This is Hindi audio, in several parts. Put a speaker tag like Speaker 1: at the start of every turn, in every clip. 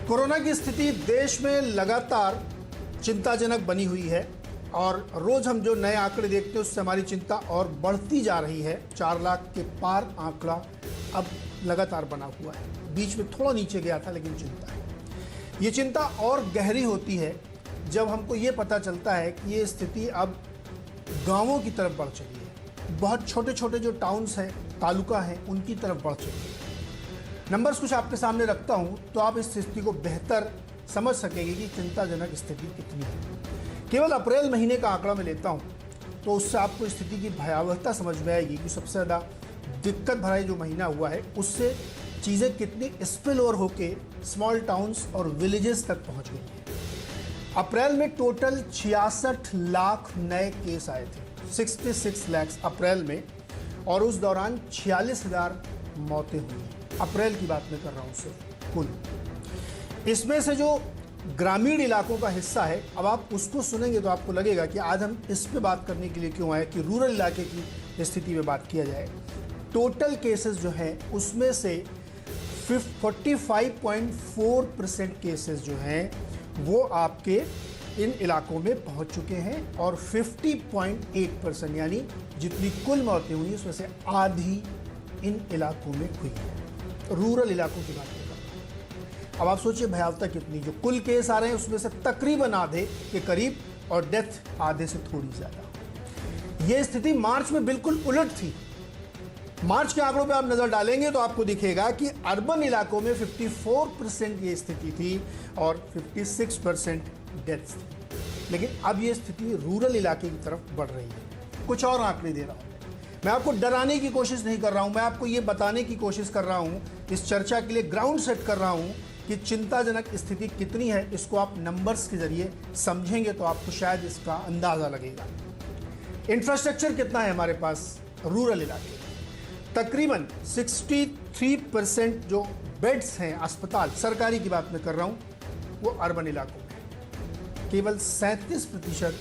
Speaker 1: कोरोना की स्थिति देश में लगातार चिंताजनक बनी हुई है और रोज हम जो नए आंकड़े देखते हैं उससे हमारी चिंता और बढ़ती जा रही है। 4 लाख के पार आंकड़ा अब लगातार बना हुआ है। बीच में थोड़ा नीचे गया था, लेकिन चिंता है। ये चिंता और गहरी होती है जब हमको ये पता चलता है कि ये स्थिति अब गांवों की तरफ बढ़ चली है। बहुत छोटे छोटे जो टाउन्स हैं, तालुका हैं, उनकी तरफ बढ़ चली है। नंबर्स कुछ आपके सामने रखता हूं तो आप इस स्थिति को बेहतर समझ सकेंगे कि चिंताजनक स्थिति कितनी है। केवल अप्रैल महीने का आंकड़ा मैं लेता हूं तो उससे आपको स्थिति की भयावहता समझ में आएगी कि सबसे ज़्यादा दिक्कत भरा जो महीना हुआ है उससे चीज़ें कितनी स्पिल ओवर होके स्मॉल टाउन्स और विलेजेस तक पहुंच गई हैं। अप्रैल में टोटल 66 लाख नए केस आए थे, 66 लाख अप्रैल में, और उस दौरान 46,000 मौतें हुई। अप्रैल की बात मैं कर रहा हूँ सिर्फ कुल। इसमें से जो ग्रामीण इलाकों का हिस्सा है, अब आप उसको सुनेंगे तो आपको लगेगा कि आज हम इस पे बात करने के लिए क्यों आए कि रूरल इलाके की स्थिति में बात किया जाए। टोटल केसेस जो हैं उसमें से 45.4% केसेस जो हैं वो आपके इन इलाकों में पहुंच चुके हैं और 50.8% यानी जितनी कुल मौतें हुई उसमें से आधी इन इलाकों में हुई है। रूरल इलाकों की बात कर रहा हूं। अब आप सोचिए भयावहता कितनी। जो कुल केस आ रहे हैं उसमें से तकरीबन आधे के करीब और डेथ आधे से थोड़ी ज़्यादा। ये स्थिति मार्च में बिल्कुल उलट थी। मार्च के आंकड़ों पे आप नज़र डालेंगे तो आपको दिखेगा कि अर्बन इलाकों में 54% ये स्थिति थी और 56% डेथ्स थी। लेकिन अब ये स्थिति रूरल इलाके की तरफ बढ़ रही है। कुछ और आंकड़े दे रहा हूँ, मैं आपको डराने की कोशिश नहीं कर रहा हूँ, मैं आपको ये बताने की कोशिश कर रहा हूँ, इस चर्चा के लिए ग्राउंड सेट कर रहा हूँ कि चिंताजनक स्थिति कितनी है। इसको आप नंबर्स के जरिए समझेंगे तो आपको शायद इसका अंदाज़ा लगेगा। इंफ्रास्ट्रक्चर कितना है हमारे पास रूरल इलाके में? तकरीबन 63% जो बेड्स हैं अस्पताल सरकारी की बात मैं कर रहा हूँ वो अर्बन इलाकों में है। केवल 37%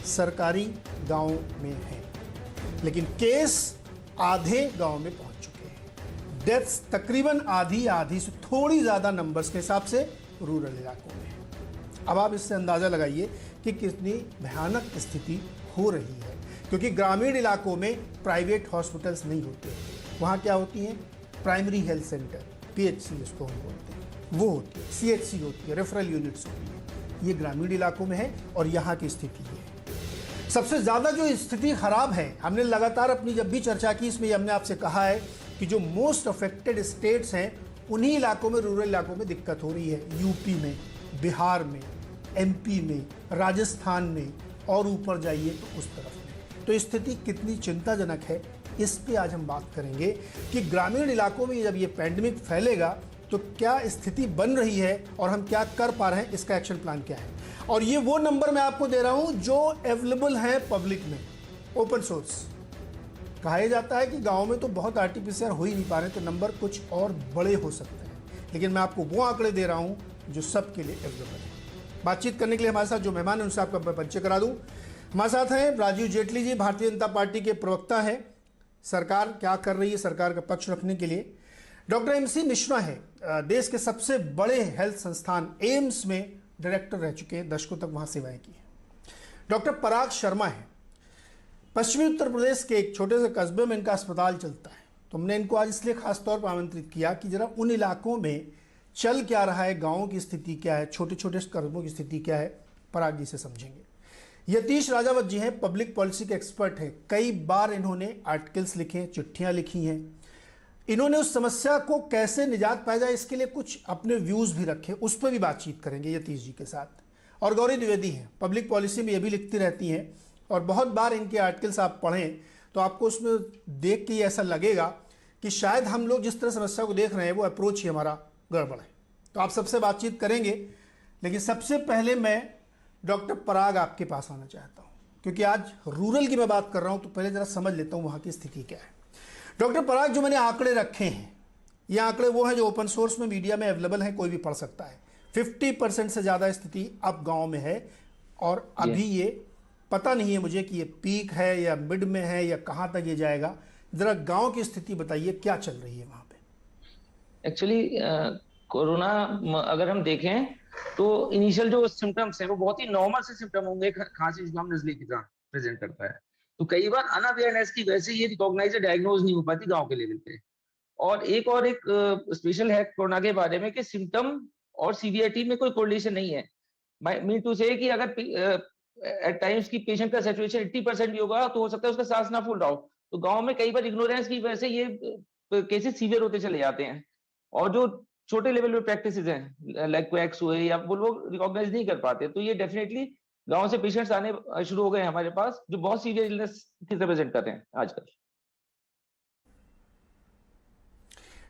Speaker 1: सरकारी गाँव में है, लेकिन केस आधे गांव में पहुंच चुके हैं। डेथ्स तकरीबन आधी से थोड़ी ज़्यादा नंबर्स के हिसाब से रूरल इलाकों में है। अब आप इससे अंदाज़ा लगाइए कि कितनी भयानक स्थिति हो रही है, क्योंकि ग्रामीण इलाकों में प्राइवेट हॉस्पिटल्स नहीं होते। वहाँ क्या होती हैं? प्राइमरी हेल्थ सेंटर, PHC जिसको हम बोलते हैं, वो होती है, CHC होती है, रेफरल यूनिट्स होती है। ये ग्रामीण इलाकों में है और यहाँ की स्थिति है। सबसे ज़्यादा जो स्थिति खराब है, हमने लगातार अपनी जब भी चर्चा की इसमें हमने आपसे कहा है कि जो मोस्ट अफेक्टेड स्टेट्स हैं उन्हीं इलाकों में, रूरल इलाकों में दिक्कत हो रही है। यूपी में, बिहार में, MP में, राजस्थान में और ऊपर जाइए तो उस तरफ में। तो स्थिति कितनी चिंताजनक है इस पे आज हम बात करेंगे कि ग्रामीण इलाकों में जब ये पैंडेमिक फैलेगा तो क्या स्थिति बन रही है और हम क्या कर पा रहे हैं, इसका एक्शन प्लान क्या है। और ये वो नंबर मैं आपको दे रहा हूं जो अवेलेबल है पब्लिक में, ओपन सोर्स। कहा जाता है कि गांव में तो बहुत RT-PCR हो ही नहीं पा रहे, तो नंबर कुछ और बड़े हो सकते हैं, लेकिन मैं आपको वो आंकड़े दे रहा हूं जो सबके लिए अवेलेबल है। बातचीत करने के लिए हमारे साथ जो मेहमान हैं उनसे आपका परिचय करा दूं। हमारे साथ हैं राजीव जेटली जी, भारतीय जनता पार्टी के प्रवक्ता हैं, सरकार क्या कर रही है सरकार का पक्ष रखने के लिए। डॉक्टर MC मिश्रा है, देश के सबसे बड़े हेल्थ संस्थान एम्स में डायरेक्टर रह चुके हैं, दशकों तक वहाँ सेवाएं की हैं। डॉक्टर पराग शर्मा है, पश्चिमी उत्तर प्रदेश के एक छोटे से कस्बे में इनका अस्पताल चलता है। तो हमने इनको आज इसलिए खास तौर पर आमंत्रित किया कि जरा उन इलाकों में चल क्या रहा है, गाँवों की स्थिति क्या है, छोटे छोटे कस्बों की स्थिति क्या है, पराग जी से समझेंगे। यतीश राजावत जी हैं, पब्लिक पॉलिसी के एक्सपर्ट हैं। कई बार इन्होंने आर्टिकल्स लिखे, चिट्ठियाँ लिखी हैं। इन्होंने उस समस्या को कैसे निजात पाया जाए इसके लिए कुछ अपने व्यूज़ भी रखे, उस पर भी बातचीत करेंगे यतीश जी के साथ। और गौरी द्विवेदी हैं, पब्लिक पॉलिसी में ये भी लिखती रहती हैं और बहुत बार इनके आर्टिकल्स आप पढ़ें तो आपको उसमें देख के ऐसा लगेगा कि शायद हम लोग जिस तरह समस्या को देख रहे हैं वो अप्रोच ही हमारा गड़बड़ है। तो आप सबसे बातचीत करेंगे, लेकिन सबसे पहले मैं डॉक्टर पराग आपके पास आना चाहता हूँ, क्योंकि आज रूरल की मैं बात कर रहा हूँ तो पहले ज़रा समझ लेता हूँ वहाँ की स्थिति क्या है। डॉक्टर पराग, जो मैंने आंकड़े रखे हैं, ये आंकड़े वो हैं जो ओपन सोर्स में मीडिया में अवेलेबल हैं, कोई भी पढ़ सकता है। 50% से ज़्यादा स्थिति अब गांव में है और अभी ये पता नहीं है मुझे कि ये पीक है या मिड में है या कहाँ तक ये जाएगा। ज़रा गांव की स्थिति बताइए, क्या चल रही है वहाँ पे?
Speaker 2: एक्चुअली कोरोना अगर हम देखें तो इनिशियल जो सिम्टम्स हैं वो बहुत ही नॉर्मल से सिम्टम होंगे, खांसी जुकाम नजले की तरह प्रेजेंट करता है। तो कई बार अनअवेयरनेस की वजह से ये रिकॉग्नाइज डायग्नोज नहीं हो पाती गांव के लेवल पे। और एक स्पेशल है कोरोना के बारे में कि सिम्टम और सीवियरिटी में कोई कोरिलेशन नहीं है। मीन टू से कि अगर एट टाइम्स की पेशेंट का सैचुरेशन 80% भी होगा तो हो सकता है उसका सांस ना फूल रहा हो। तो गांव में कई बार इग्नोरेंस की वजह से ये केसेस सीवियर होते चले जाते हैं। और जो छोटे लेवल पे प्रैक्टिस हैं लाइक क्वैक्स हुए या वो लोग रिकॉग्नाइज नहीं कर पाते, तो ये डेफिनेटली गांव से पेशेंट्स आने शुरू हो गए हमारे पास जो बहुत सीवियर इलनेस की रिप्रेजेंट कर रहे हैं आजकल।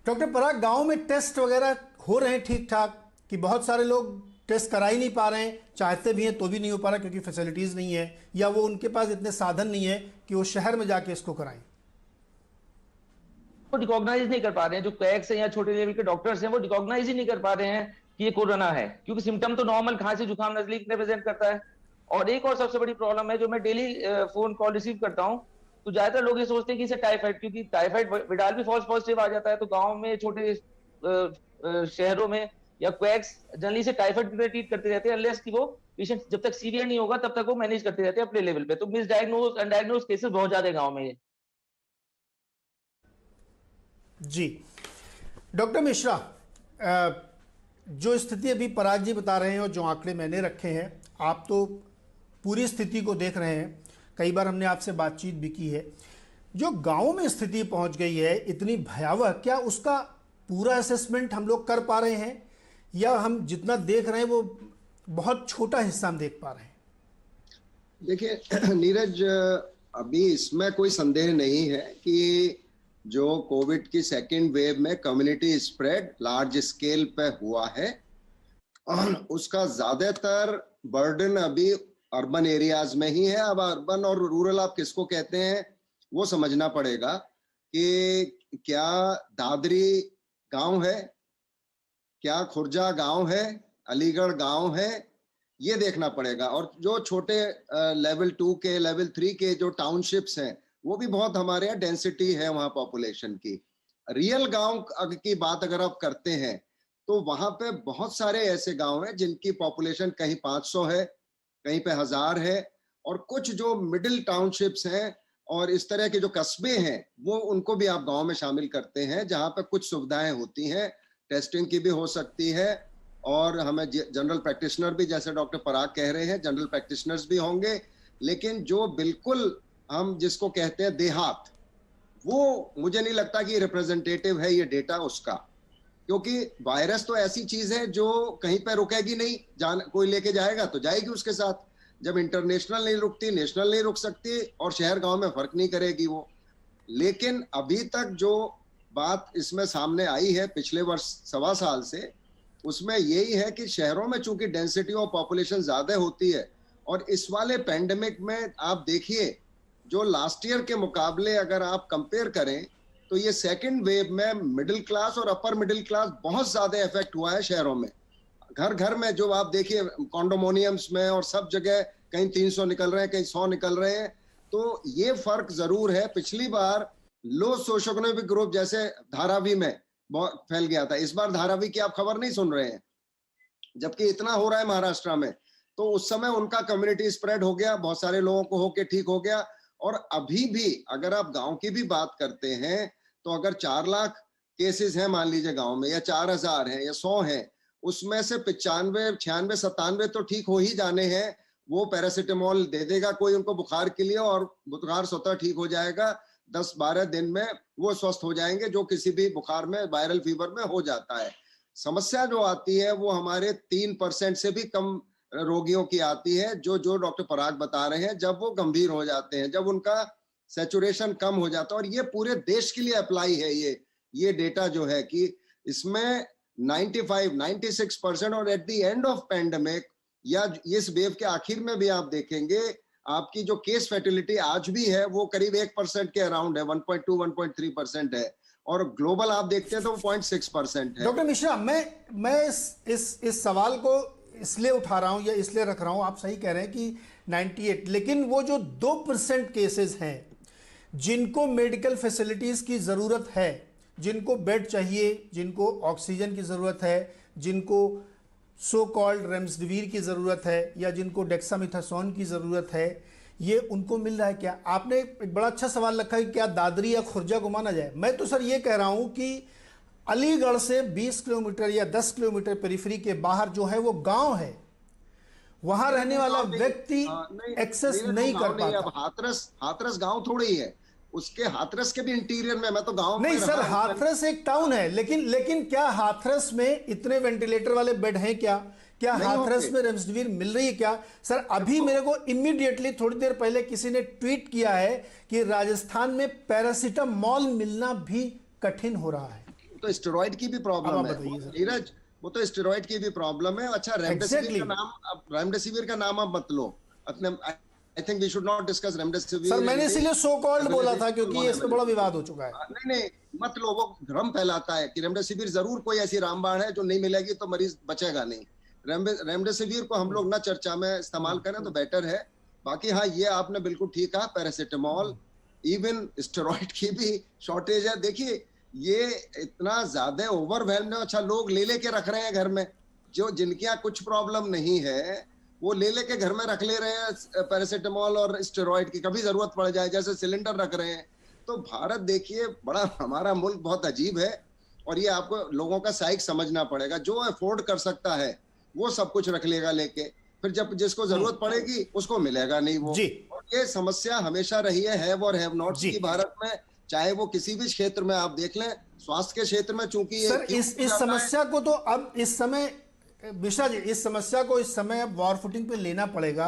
Speaker 1: डॉक्टर पराग, गांव में टेस्ट वगैरह हो रहे हैं ठीक ठाक, कि बहुत सारे लोग टेस्ट करा ही नहीं पा रहे हैं, चाहते भी हैं तो भी नहीं हो पा रहा क्योंकि फैसिलिटीज़ नहीं है, या वो उनके पास इतने साधन नहीं है कि वो शहर में जाके इसको कराएं?
Speaker 2: वो रिकॉग्नाइज नहीं कर पा रहे हैं, जो क्वैक्स हैं या छोटे लेवल के डॉक्टर्स हैं वो रिकॉग्नाइज ही नहीं कर पा रहे हैं कि ये कोरोना है, क्योंकि सिम्टम तो नॉर्मल खांसी जुकाम नजले रिप्रेजेंट करता है। और एक और सबसे बड़ी प्रॉब्लम है जो मैं डेली फोन कॉल रिसीव करता हूँ, तो ज्यादातर लोग ये सोचते हैं कि इसे टाइफाइड, क्योंकि टाइफाइड विडाल भी फॉल्स पॉजिटिव आ जाता है। तो गांव में छोटे शहरों में या क्वैक्स जनरली से टाइफाइड ट्रीट करते रहते हैं, अनलेस कि वो पेशेंट जब तक सीवियर नहीं होगा तब तक वो मैनेज करते रहते हैं अपने लेवल पे। तो मिसडायग्नोज अनडायग्नोज केसेस बहुत ज्यादा है गाँव में।
Speaker 1: जी डॉक्टर मिश्रा, जो स्थिति अभी पराग जी बता रहे हैं और जो आंकड़े मैंने रखे हैं, आप तो पूरी स्थिति को देख रहे हैं, कई बार हमने आपसे बातचीत भी की है। जो गांव में स्थिति पहुंच गई है इतनी भयावह, क्या उसका पूरा असेसमेंट हम लोग कर पा रहे हैं, या हम जितना देख रहे हैं वो बहुत छोटा हिस्सा हम देख पा रहे हैं?
Speaker 3: देखिए नीरज, अभी इसमें कोई संदेह नहीं है कि जो कोविड की सेकेंड वेव में कम्युनिटी स्प्रेड लार्ज स्केल पे हुआ है और उसका ज्यादातर बर्डन अभी अर्बन एरियाज में ही है। अब अर्बन और रूरल आप किसको कहते हैं वो समझना पड़ेगा कि क्या दादरी गांव है, क्या खुर्जा गांव है, अलीगढ़ गांव है, ये देखना पड़ेगा। और जो छोटे लेवल 2 के लेवल 3 के जो टाउनशिप्स हैं वो भी बहुत हमारे यहाँ डेंसिटी है वहां पॉपुलेशन की। रियल गांव की बात अगर आप करते हैं तो वहां पे बहुत सारे ऐसे गांव हैं जिनकी पॉपुलेशन कहीं 500 है, कहीं पे 1000 है, और कुछ जो मिडिल टाउनशिप्स हैं और इस तरह के जो कस्बे हैं वो उनको भी आप गांव में शामिल करते हैं, जहां पे कुछ सुविधाएं होती हैं, टेस्टिंग की भी हो सकती है, और हमें जनरल प्रैक्टिशनर भी, जैसे डॉक्टर पराग कह रहे हैं, जनरल प्रैक्टिशनर्स भी होंगे। लेकिन जो बिल्कुल हम जिसको कहते हैं देहात, वो मुझे नहीं लगता कि रिप्रेजेंटेटिव है ये डेटा उसका, क्योंकि वायरस तो ऐसी चीज है जो कहीं पे रुकेगी नहीं, कोई लेके जाएगा तो जाएगी उसके साथ। जब इंटरनेशनल नहीं रुकती, नेशनल नहीं रुक सकती, और शहर गांव में फर्क नहीं करेगी वो। लेकिन अभी तक जो बात इसमें सामने आई है पिछले वर्ष 1.25 साल से, उसमें यही है कि शहरों में चूंकि डेंसिटी ऑफ पॉपुलेशन ज्यादा होती है, और इस वाले पेंडेमिक में आप देखिए जो लास्ट ईयर के मुकाबले अगर आप कंपेयर करें तो ये सेकंड वेव में मिडिल क्लास और अपर मिडिल क्लास बहुत ज्यादा इफेक्ट हुआ है शहरों में। घर घर में जो आप देखिए कॉन्डोमोनियम्स में और सब जगह कहीं 300 निकल रहे हैं, कहीं 100 निकल रहे हैं। तो ये फर्क जरूर है। पिछली बार लो सोशो इकोनॉमिक ग्रुप जैसे धारावी में बहुत फैल गया था, इस बार धारावी की आप खबर नहीं सुन रहे हैं, जबकि इतना हो रहा है महाराष्ट्र में। तो उस समय उनका कम्युनिटी स्प्रेड हो गया, बहुत सारे लोगों को होके ठीक हो गया। और अभी भी अगर आप गांव की भी बात करते हैं तो अगर 4 लाख केसेस हैं मान लीजिए गांव में, या 4000 हैं या 100 हैं, उसमें से 95, 96, 97 तो ठीक हो ही जाने हैं। वो पैरासिटामोल दे देगा कोई उनको बुखार के लिए और बुखार स्वतः ठीक हो जाएगा, 10-12 दिन में वो स्वस्थ हो जाएंगे, जो किसी भी बुखार में, वायरल फीवर में हो जाता है। समस्या जो आती है वो हमारे 3% से भी कम रोगियों की आती है, जो डॉक्टर पराग बता रहे हैं, जब वो गंभीर हो जाते हैं, जब उनका सैचुरेशन कम हो जाता है। और ये पूरे देश के लिए अप्लाई है ये डेटा जो है कि इसमें 95-96%, और at the end of pandemic या इस वेव के आखिर में भी आप देखेंगे आपकी जो केस फैटिलिटी आज भी है वो करीब 1% के अराउंड है, 1.2-1.3% है, और ग्लोबल आप देखते हैं तो 0.6% है।
Speaker 1: डॉक्टर मिश्रा, मैं इस सवाल को इसलिए उठा रहा हूं या इसलिए रख रहा हूं, आप सही कह रहे हैं कि 98, लेकिन वो जो 2% केसेस हैं जिनको मेडिकल फैसिलिटीज की जरूरत है, जिनको बेड चाहिए, जिनको ऑक्सीजन की ज़रूरत है, जिनको सो कॉल्ड रेमडेसिविर की ज़रूरत है या जिनको डेक्सामेथासोन की ज़रूरत है, ये उनको मिल रहा है क्या? आपने एक बड़ा अच्छा सवाल रखा है कि क्या दादरी या खुर्जा को माना जाए। मैं तो सर ये कह रहा हूँ कि अलीगढ़ से 20 किलोमीटर या 10 किलोमीटर पेरिफेरी के बाहर जो है वो गांव है, वहां रहने वाला व्यक्ति एक्सेस नहीं कर पाता।
Speaker 3: अब हाथरस गांव थोड़ी है, उसके हाथरस के भी इंटीरियर में, मैं तो गांव
Speaker 1: नहीं सर, हाथरस एक टाउन है, लेकिन क्या हाथरस में इतने वेंटिलेटर वाले बेड हैं क्या हाथरस में रेमडेसिविर मिल रही है क्या? सर अभी मेरे को इमीडिएटली थोड़ी देर पहले किसी ने ट्वीट किया है कि राजस्थान में पैरासीटामोल मिलना भी कठिन हो रहा है।
Speaker 3: तो स्टेरॉइड की भी प्रॉब्लम है नीरज, वो तो स्टेरॉइड की भी प्रॉब्लम है। अच्छा, रेमडेसिविर का नाम अब मत लो अपने। I think we should not discuss remdesivir.
Speaker 1: Sir मैंने इसीलिए सो कॉल्ड बोला था क्योंकि इस पे बड़ा विवाद हो चुका है।
Speaker 3: नहीं मत लो, वो भ्रम फैलाता है कि रेमडेसिविर जरूर कोई ऐसी रामबाण है जो नहीं मिलेगी तो मरीज बचेगा नहीं। रेमडेसिविर को हम लोग ना चर्चा में इस्तेमाल करें तो बेटर है। बाकी हाँ, ये आपने बिल्कुल ठीक कहा, पैरासीटामोल, इवन स्टेरॉइड की भी शॉर्टेज है। देखिए ये इतना ज्यादा ओवरवेल्म्ड है। अच्छा, लोग ले लेके रख रहे हैं घर में, जो जिनके यहाँ कुछ प्रॉब्लम नहीं है वो ले लेके घर में रख ले रहे हैं पैरासीटामोल और स्टेरॉइड की, कभी जरूरत पड़ जाए जैसे सिलेंडर रख रहे हैं। तो भारत देखिए, बड़ा हमारा मुल्क बहुत अजीब है और ये आपको लोगों का साइक समझना पड़ेगा। जो अफोर्ड कर सकता है वो सब कुछ रख लेगा लेके, फिर जब जिसको जरूरत पड़ेगी उसको मिलेगा नहीं वो। और ये समस्या हमेशा रही है हैव और हैव नॉट्स की भारत में, चाहे वो किसी भी क्षेत्र में आप देख लें। स्वास्थ्य के क्षेत्र में चूंकि
Speaker 1: सर इस समस्या को तो अब इस समय मिश्रा जी, इस समस्या को इस समय अब वॉर फुटिंग पे लेना पड़ेगा,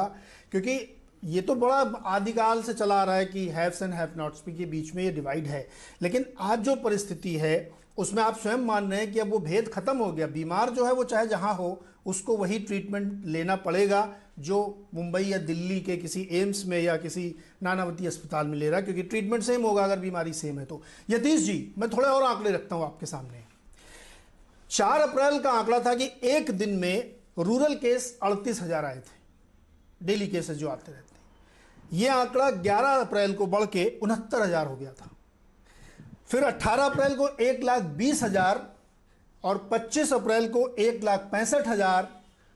Speaker 1: क्योंकि ये तो बड़ा आदिकाल से चला आ रहा है कि हैव्स एंड हैव नॉट्स के बीच में ये डिवाइड है। लेकिन आज जो परिस्थिति है उसमें आप स्वयं मान रहे हैं कि अब वो भेद खत्म हो गया। बीमार जो है वो चाहे जहां हो उसको वही ट्रीटमेंट लेना पड़ेगा जो मुंबई या दिल्ली के किसी एम्स में या किसी नानावती अस्पताल में ले रहा है, क्योंकि ट्रीटमेंट सेम होगा अगर बीमारी सेम है तो। यतीश जी, मैं थोड़े और आंकड़े रखता हूं आपके सामने। 4 अप्रैल का आंकड़ा था कि एक दिन में रूरल केस 38,000 आए थे, डेली केसेस जो आते रहते हैं। यह आंकड़ा 11 अप्रैल को बढ़ के 69,000 हो गया था। फिर 18 अप्रैल को 1,20,000 और 25 अप्रैल को 1,65,000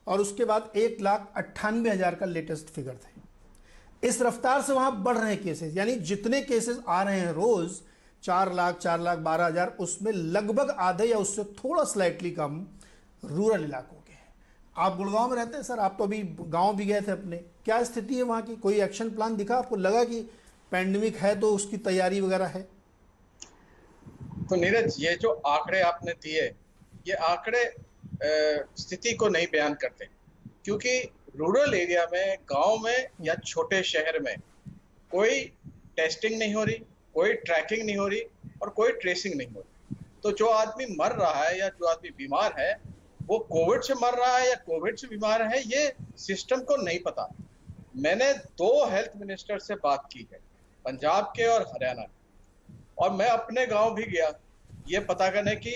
Speaker 1: और उसके बाद 1,98,000 का लेटेस्ट फिगर थे। इस रफ्तार से वहां बढ़ रहे हैं केसेस, यानी जितने केसेस आ रहे हैं रोज 4 लाख 4,12,000, उसमें लगभग आधे या उससे थोड़ा स्लाइटली कम रूरल इलाकों के हैं। आप गुड़गांव में रहते हैं सर, आप तो अभी गांव भी गए थे अपने, क्या स्थिति है वहां की? कोई एक्शन प्लान दिखा आपको? लगा कि पैंडेमिक है तो उसकी तैयारी वगैरह है?
Speaker 4: तो नीरज, ये जो आंकड़े आपने दिए, ये आंकड़े स्थिति को नहीं बयान करते, क्योंकि रूरल एरिया में, गांव में या छोटे शहर में कोई टेस्टिंग नहीं हो रही, कोई ट्रैकिंग नहीं हो रही और कोई ट्रेसिंग नहीं हो रही। तो जो आदमी मर रहा है या जो आदमी बीमार है वो कोविड से मर रहा है या कोविड से बीमार है, ये सिस्टम को नहीं पता। मैंने 2 हेल्थ मिनिस्टर से बात की है, पंजाब के और हरियाणा के, और मैं अपने गांव भी गया ये पता करने की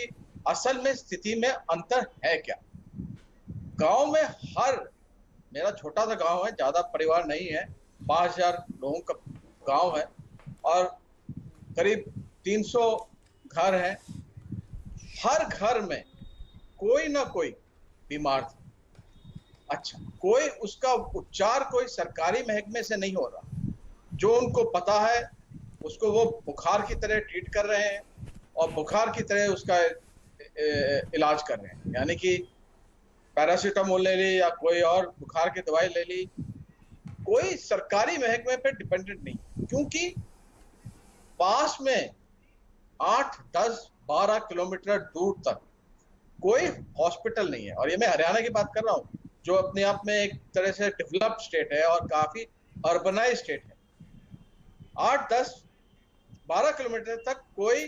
Speaker 4: असल में स्थिति में अंतर है क्या। गांव में मेरा छोटा सा गांव है, ज्यादा परिवार नहीं है, 5,000 लोगों का गांव है और करीब 300 घर हैं। हर घर में कोई ना कोई बीमार था। अच्छा, कोई उसका उपचार कोई सरकारी महकमे से नहीं हो रहा। जो उनको पता है उसको वो बुखार की तरह ट्रीट कर रहे हैं और बुखार की तरह उसका इलाज कर रहे हैं, यानी कि पैरासीटामोल ले ली या कोई और बुखार की दवाई ले ली। कोई सरकारी महकमे पे डिपेंडेंट नहीं, क्योंकि पास में 8, 10, 12 किलोमीटर दूर तक कोई हॉस्पिटल नहीं है। और ये मैं हरियाणा की बात कर रहा हूँ, जो अपने आप में एक तरह से डेवलप्ड स्टेट है और काफी अर्बनाइज स्टेट है। 8, 10, 12 किलोमीटर तक कोई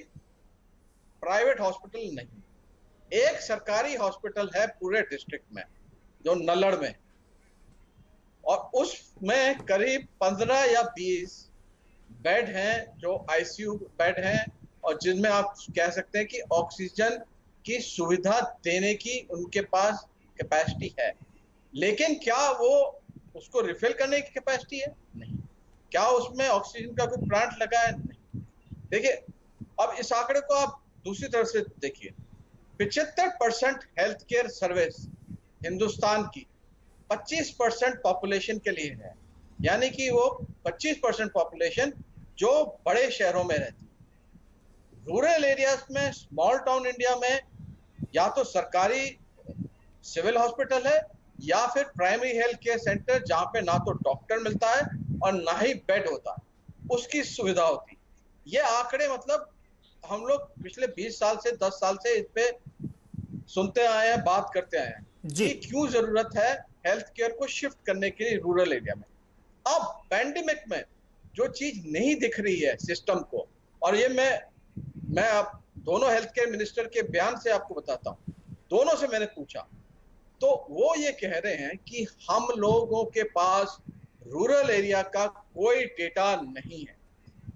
Speaker 4: प्राइवेट हॉस्पिटल नहीं। एक सरकारी हॉस्पिटल है पूरे डिस्ट्रिक्ट में, जो नल्लड़ में, और उसमें करीब 15 या 20 बेड हैं जो आईसीयू बेड हैं और जिनमें आप कह सकते हैं कि ऑक्सीजन की सुविधा देने की उनके पास कैपेसिटी है। लेकिन क्या वो उसको रिफिल करने की कैपेसिटी है? नहीं। क्या उसमें ऑक्सीजन का कोई प्लांट लगा है? नहीं। देखिए, अब इस आंकड़े को आप दूसरी तरफ से देखिए, 75% हेल्थ केयर सर्विस हिंदुस्तान की 25% पॉपुलेशन के लिए है, यानी कि वो 25% पॉपुलेशन जो बड़े शहरों में रहती है। रूरल एरियाज में, स्मॉल टाउन इंडिया में या तो सरकारी सिविल हॉस्पिटल है या फिर प्राइमरी हेल्थ केयर सेंटर, जहां पे ना तो डॉक्टर मिलता है और ना ही बेड होता है, उसकी सुविधा होती है। ये आंकड़े मतलब हम लोग पिछले 20 साल से 10 साल से इस पे सुनते आए हैं, बात करते आए हैं
Speaker 1: जी।
Speaker 4: कि क्यों जरूरत है हेल्थ केयर को शिफ्ट करने के लिए रूरल एरिया में। अब पैंडेमिक में जो चीज नहीं दिख रही है सिस्टम को, और ये मैं आप दोनों हेल्थ केयर मिनिस्टर के बयान से आपको बताता हूं, दोनों से मैंने पूछा तो वो ये कह रहे हैं कि हम लोगों के पास रूरल एरिया का कोई डेटा नहीं है।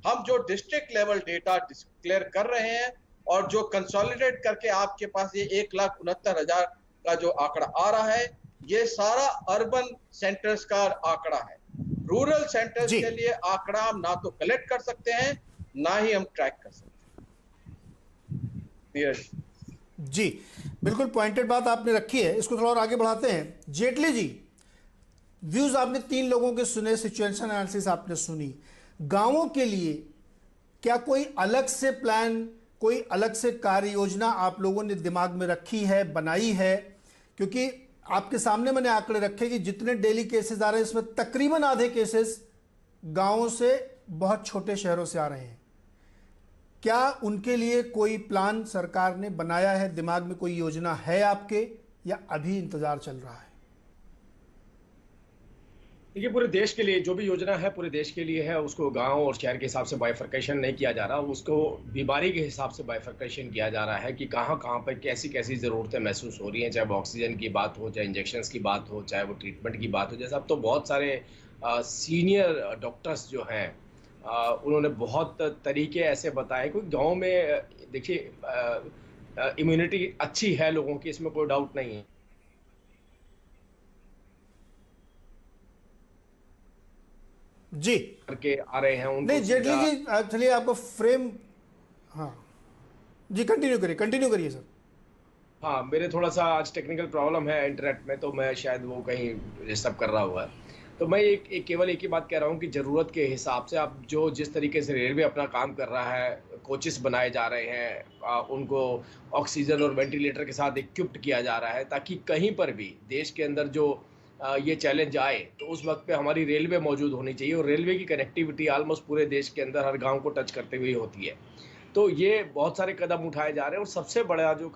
Speaker 4: हम जो डिस्ट्रिक्ट लेवल डेटा डिक्लेयर कर रहे हैं और जो कंसोलिडेट करके आपके पास ये 1,69,000 का जो आंकड़ा आ रहा है, ये सारा अर्बन सेंटर्स का आंकड़ा है। रूरल सेंटर्स के लिए आंकड़ा हम ना तो कलेक्ट कर सकते हैं, ना ही हम ट्रैक कर सकते हैं।
Speaker 1: जी, बिल्कुल पॉइंटेड बात आपने रखी है। इसको थोड़ा और आगे बढ़ाते हैं। जेटली जी, व्यूज आपने 3 लोगों के सुने, सिचुएशन एनालिसिस आपने सुनी। गांवों के लिए क्या कोई अलग से प्लान, कोई अलग से कार्य योजना आप लोगों ने दिमाग में रखी है, बनाई है? क्योंकि आपके सामने मैंने आंकड़े रखे कि जितने डेली केसेस आ रहे हैं, इसमें तकरीबन आधे केसेस गांवों से बहुत छोटे शहरों से आ रहे हैं। क्या उनके लिए कोई प्लान सरकार ने बनाया है? दिमाग में कोई योजना है आपके, या अभी इंतजार चल रहा है?
Speaker 5: देखिए, पूरे देश के लिए जो भी योजना है पूरे देश के लिए है। उसको गांव और शहर के हिसाब से बाइफर्केशन नहीं किया जा रहा, उसको बीमारी के हिसाब से बाइफर्केशन किया जा रहा है कि कहाँ कहाँ पर कैसी कैसी ज़रूरतें महसूस हो रही हैं, चाहे वो ऑक्सीजन की बात हो, चाहे इंजेक्शंस की बात हो, चाहे वो ट्रीटमेंट की बात हो। जैसे अब तो बहुत सारे सीनियर डॉक्टर्स जो हैं उन्होंने बहुत तरीके ऐसे बताए कि गाँव में देखिए इम्यूनिटी अच्छी है लोगों की, इसमें कोई डाउट नहीं है।
Speaker 1: जी
Speaker 5: करके आ रहे हैं उनको।
Speaker 1: नहीं जेटली जी, चलिए आपको फ्रेम, हाँ जी कंटिन्यू करिए सर।
Speaker 5: हाँ, मेरे थोड़ा सा आज टेक्निकल प्रॉब्लम है इंटरनेट में, तो मैं शायद वो कहीं डिस्टर्ब कर रहा हुआ है। तो मैं केवल एक ही बात कह रहा हूँ कि ज़रूरत के हिसाब से आप जो जिस तरीके से रेलवे अपना काम कर रहा है, कोचेस बनाए जा रहे हैं, उनको ऑक्सीजन और वेंटिलेटर के साथ इक्विप्ड किया जा रहा है, ताकि कहीं पर भी देश के अंदर जो ये चैलेंज आए तो उस वक्त पे हमारी रेलवे मौजूद होनी चाहिए। और रेलवे की कनेक्टिविटी ऑलमोस्ट पूरे देश के अंदर हर गांव को टच करते हुए होती है। तो ये बहुत सारे कदम उठाए जा रहे हैं। और सबसे बड़ा जो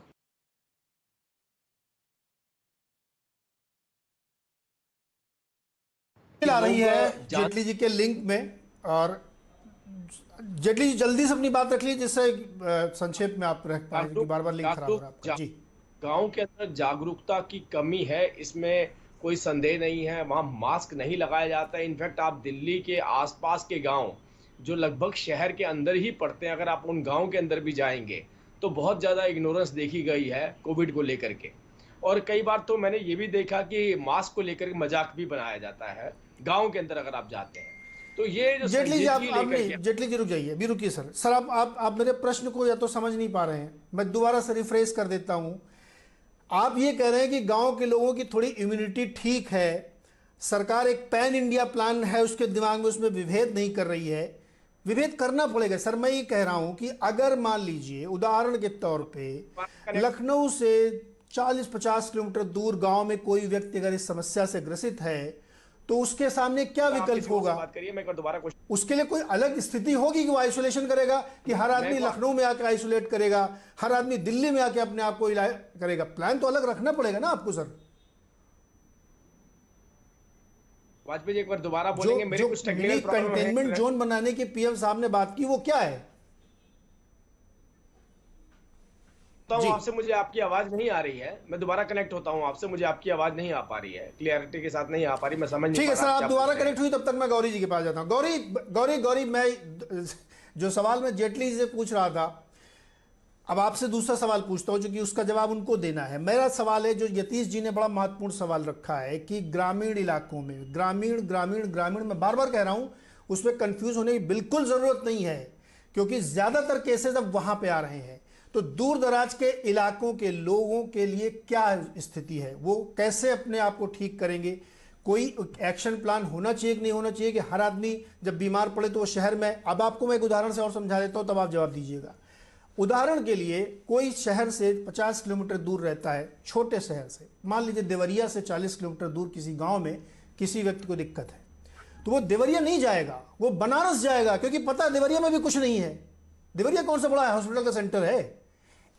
Speaker 1: आ रही है जेटली जी के लिंक में, और जेटली जी जल्दी से अपनी बात रख लीजिए जिससे संक्षेप में आप रह पाए, क्योंकि बार-बार लिंक खराब हो रहा है आपका। जी,
Speaker 5: गांव के अंदर जागरूकता की कमी है, इसमें कोई संदेह नहीं है। वहाँ मास्क नहीं लगाया जाता है। इनफैक्ट आप दिल्ली के आसपास के गांव जो लगभग शहर के अंदर ही पड़ते हैं, अगर आप उन गांव के अंदर भी जाएंगे तो बहुत ज़्यादा इग्नोरेंस देखी गई है कोविड को लेकर के। और कई बार तो मैंने ये भी देखा कि मास्क को लेकर मजाक भी बनाया जाता है गाँव के अंदर अगर आप जाते हैं। तो ये जो
Speaker 1: जेटली जी आप नहीं, जेटली जी रुक जाइए, अभी रुकिए सर। सर आप मेरे प्रश्न को या तो समझ नहीं पा रहे हैं, मैं दोबारा से रिफ्रेश कर देता हूं। आप ये कह रहे हैं कि गांव के लोगों की थोड़ी इम्यूनिटी ठीक है, सरकार एक पैन इंडिया प्लान है उसके दिमाग में, उसमें विभेद नहीं कर रही है। विभेद करना पड़ेगा सर। मैं ये कह रहा हूं कि अगर मान लीजिए उदाहरण के तौर पे लखनऊ से 40-50 किलोमीटर दूर गांव में कोई व्यक्ति अगर इस समस्या से ग्रसित है तो उसके सामने क्या विकल्प होगा?
Speaker 5: बात करिए, मैं एक बार दोबारा क्वेश्चन।
Speaker 1: उसके लिए कोई अलग स्थिति होगी कि वो आइसोलेशन करेगा, कि हर आदमी लखनऊ में आके आइसोलेट करेगा, हर आदमी दिल्ली में आके अपने आप को इलाज करेगा? प्लान तो अलग रखना पड़ेगा ना आपको सर।
Speaker 5: वाजपेयी जी एक बार दोबारा बोलेंगे? मेरे कुछ टेक्निकल प्रॉब्लम है।
Speaker 1: कंटेनमेंट जोन बनाने की पीएम साहब ने बात की, वो क्या है?
Speaker 5: आपसे मुझे आपकी आवाज नहीं आ रही है, मैं दोबारा कनेक्ट होता हूं आपसे, मुझे आपकी आवाज नहीं आ पा रही है, क्लियरिटी के साथ नहीं आ पा रही, मैं समझ नहीं पा रहा।
Speaker 1: ठीक है सर, आप दोबारा कनेक्ट हुई तब तक मैं गौरी जी के पास जाता हूं। गौरी, मैं जो सवाल मैं जेटली जी से पूछ रहा था, अब आपसे दूसरा सवाल पूछता हूं, जो कि उसका जवाब उनको देना है। मेरा सवाल है, जो यतीश जी ने बड़ा महत्वपूर्ण सवाल रखा है कि ग्रामीण इलाकों में, ग्रामीण मैं बार बार कह रहा हूं, उसमें कंफ्यूज होने की बिल्कुल जरूरत नहीं है, क्योंकि ज्यादातर केसेस अब वहां पे आ रहे हैं। तो दूर दराज के इलाकों के लोगों के लिए क्या स्थिति है, वो कैसे अपने आप को ठीक करेंगे? कोई एक्शन प्लान होना चाहिए कि नहीं होना चाहिए कि हर आदमी जब बीमार पड़े तो वो शहर में, अब आपको मैं एक उदाहरण से और समझा देता हूँ तब आप जवाब दीजिएगा। उदाहरण के लिए कोई शहर से 50 किलोमीटर दूर रहता है, छोटे शहर से, मान लीजिए देवरिया से 40 किलोमीटर दूर किसी गांव में किसी व्यक्ति को दिक्कत है, तो वो देवरिया नहीं जाएगा, वो बनारस जाएगा, क्योंकि पता है देवरिया में भी कुछ नहीं है। देवरिया कौन सा बड़ा है, हॉस्पिटल का सेंटर है।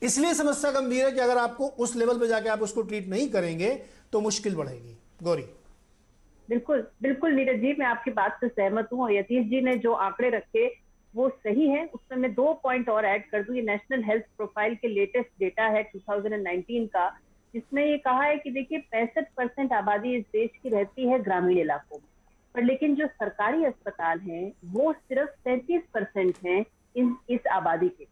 Speaker 1: इसलिए समस्या गंभीर है कि अगर आपको उस लेवल पे जाके आप उसको ट्रीट नहीं करेंगे तो मुश्किल बढ़ेगी। गौरी।
Speaker 6: बिल्कुल बिल्कुल नीरज जी, मैं आपकी बात से सहमत हूँ और यतीश जी ने जो आंकड़े रखे वो सही है। उसमें मैं 2 पॉइंट और ऐड कर दूं। ये नेशनल हेल्थ प्रोफाइल के लेटेस्ट डेटा है 2019 का, जिसमें ये कहा है कि देखिए 65% आबादी इस देश की रहती है ग्रामीण इलाकों में, पर लेकिन जो सरकारी अस्पताल हैं वो सिर्फ 37% हैं इस आबादी के।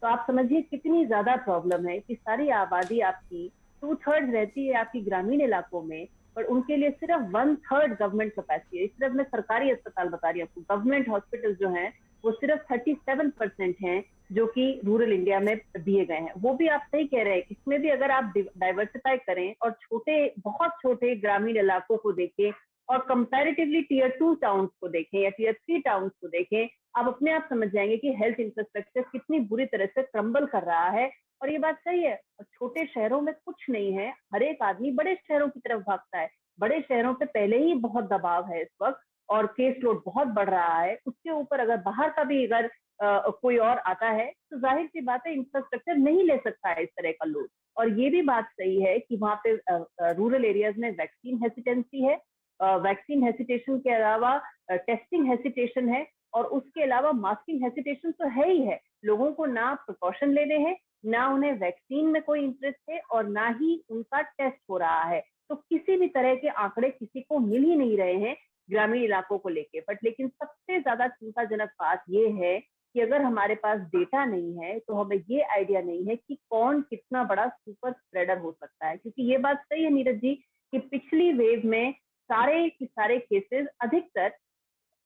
Speaker 6: तो आप समझिए कितनी ज्यादा प्रॉब्लम है कि सारी आबादी आपकी 2/3 रहती है आपकी ग्रामीण इलाकों में, पर उनके लिए सिर्फ 1/3 गवर्नमेंट कैपेसिटी है। सिर्फ मैं सरकारी अस्पताल बता रही हूँ, गवर्नमेंट हॉस्पिटल जो हैं वो सिर्फ 37% हैं जो कि रूरल इंडिया में दिए गए हैं। वो भी आप सही कह रहे हैं, इसमें भी अगर आप डाइवर्सिफाई करें और बहुत छोटे ग्रामीण इलाकों को देखें और कंपैरेटिवली टियर 2 टाउन्स को देखें या टियर 3 टाउन्स को देखें, आप अपने आप समझ जाएंगे कि हेल्थ इंफ्रास्ट्रक्चर कितनी बुरी तरह से क्रम्बल कर रहा है। और ये बात सही है, छोटे शहरों में कुछ नहीं है, हर एक आदमी बड़े शहरों की तरफ भागता है। बड़े शहरों पे पहले ही बहुत दबाव है इस वक्त और केस लोड बहुत बढ़ रहा है, उसके ऊपर अगर बाहर का भी अगर कोई और आता है तो जाहिर सी बात है इंफ्रास्ट्रक्चर नहीं ले सकता है इस तरह का लोड। और ये भी बात सही है कि वहाँ पे रूरल एरियाज में वैक्सीन हेसिटेंसी है, वैक्सीन हेसिटेशन के अलावा टेस्टिंग हेसिटेशन है, और उसके अलावा मास्किंग हेसिटेशन तो है ही है। लोगों को ना प्रिकॉशन लेने हैं, ना उन्हें वैक्सीन में कोई इंटरेस्ट है और ना ही उनका टेस्ट हो रहा है। तो किसी भी तरह के आंकड़े किसी को मिल ही नहीं रहे हैं ग्रामीण इलाकों को लेके। बट लेकिन सबसे ज्यादा चिंताजनक बात ये है कि अगर हमारे पास डेटा नहीं है तो हमें ये आइडिया नहीं है कि कौन कितना बड़ा सुपर स्प्रेडर हो सकता है। क्योंकि ये बात सही है नीरज जी कि पिछली वेव में सारे के सारे केसेस अधिकतर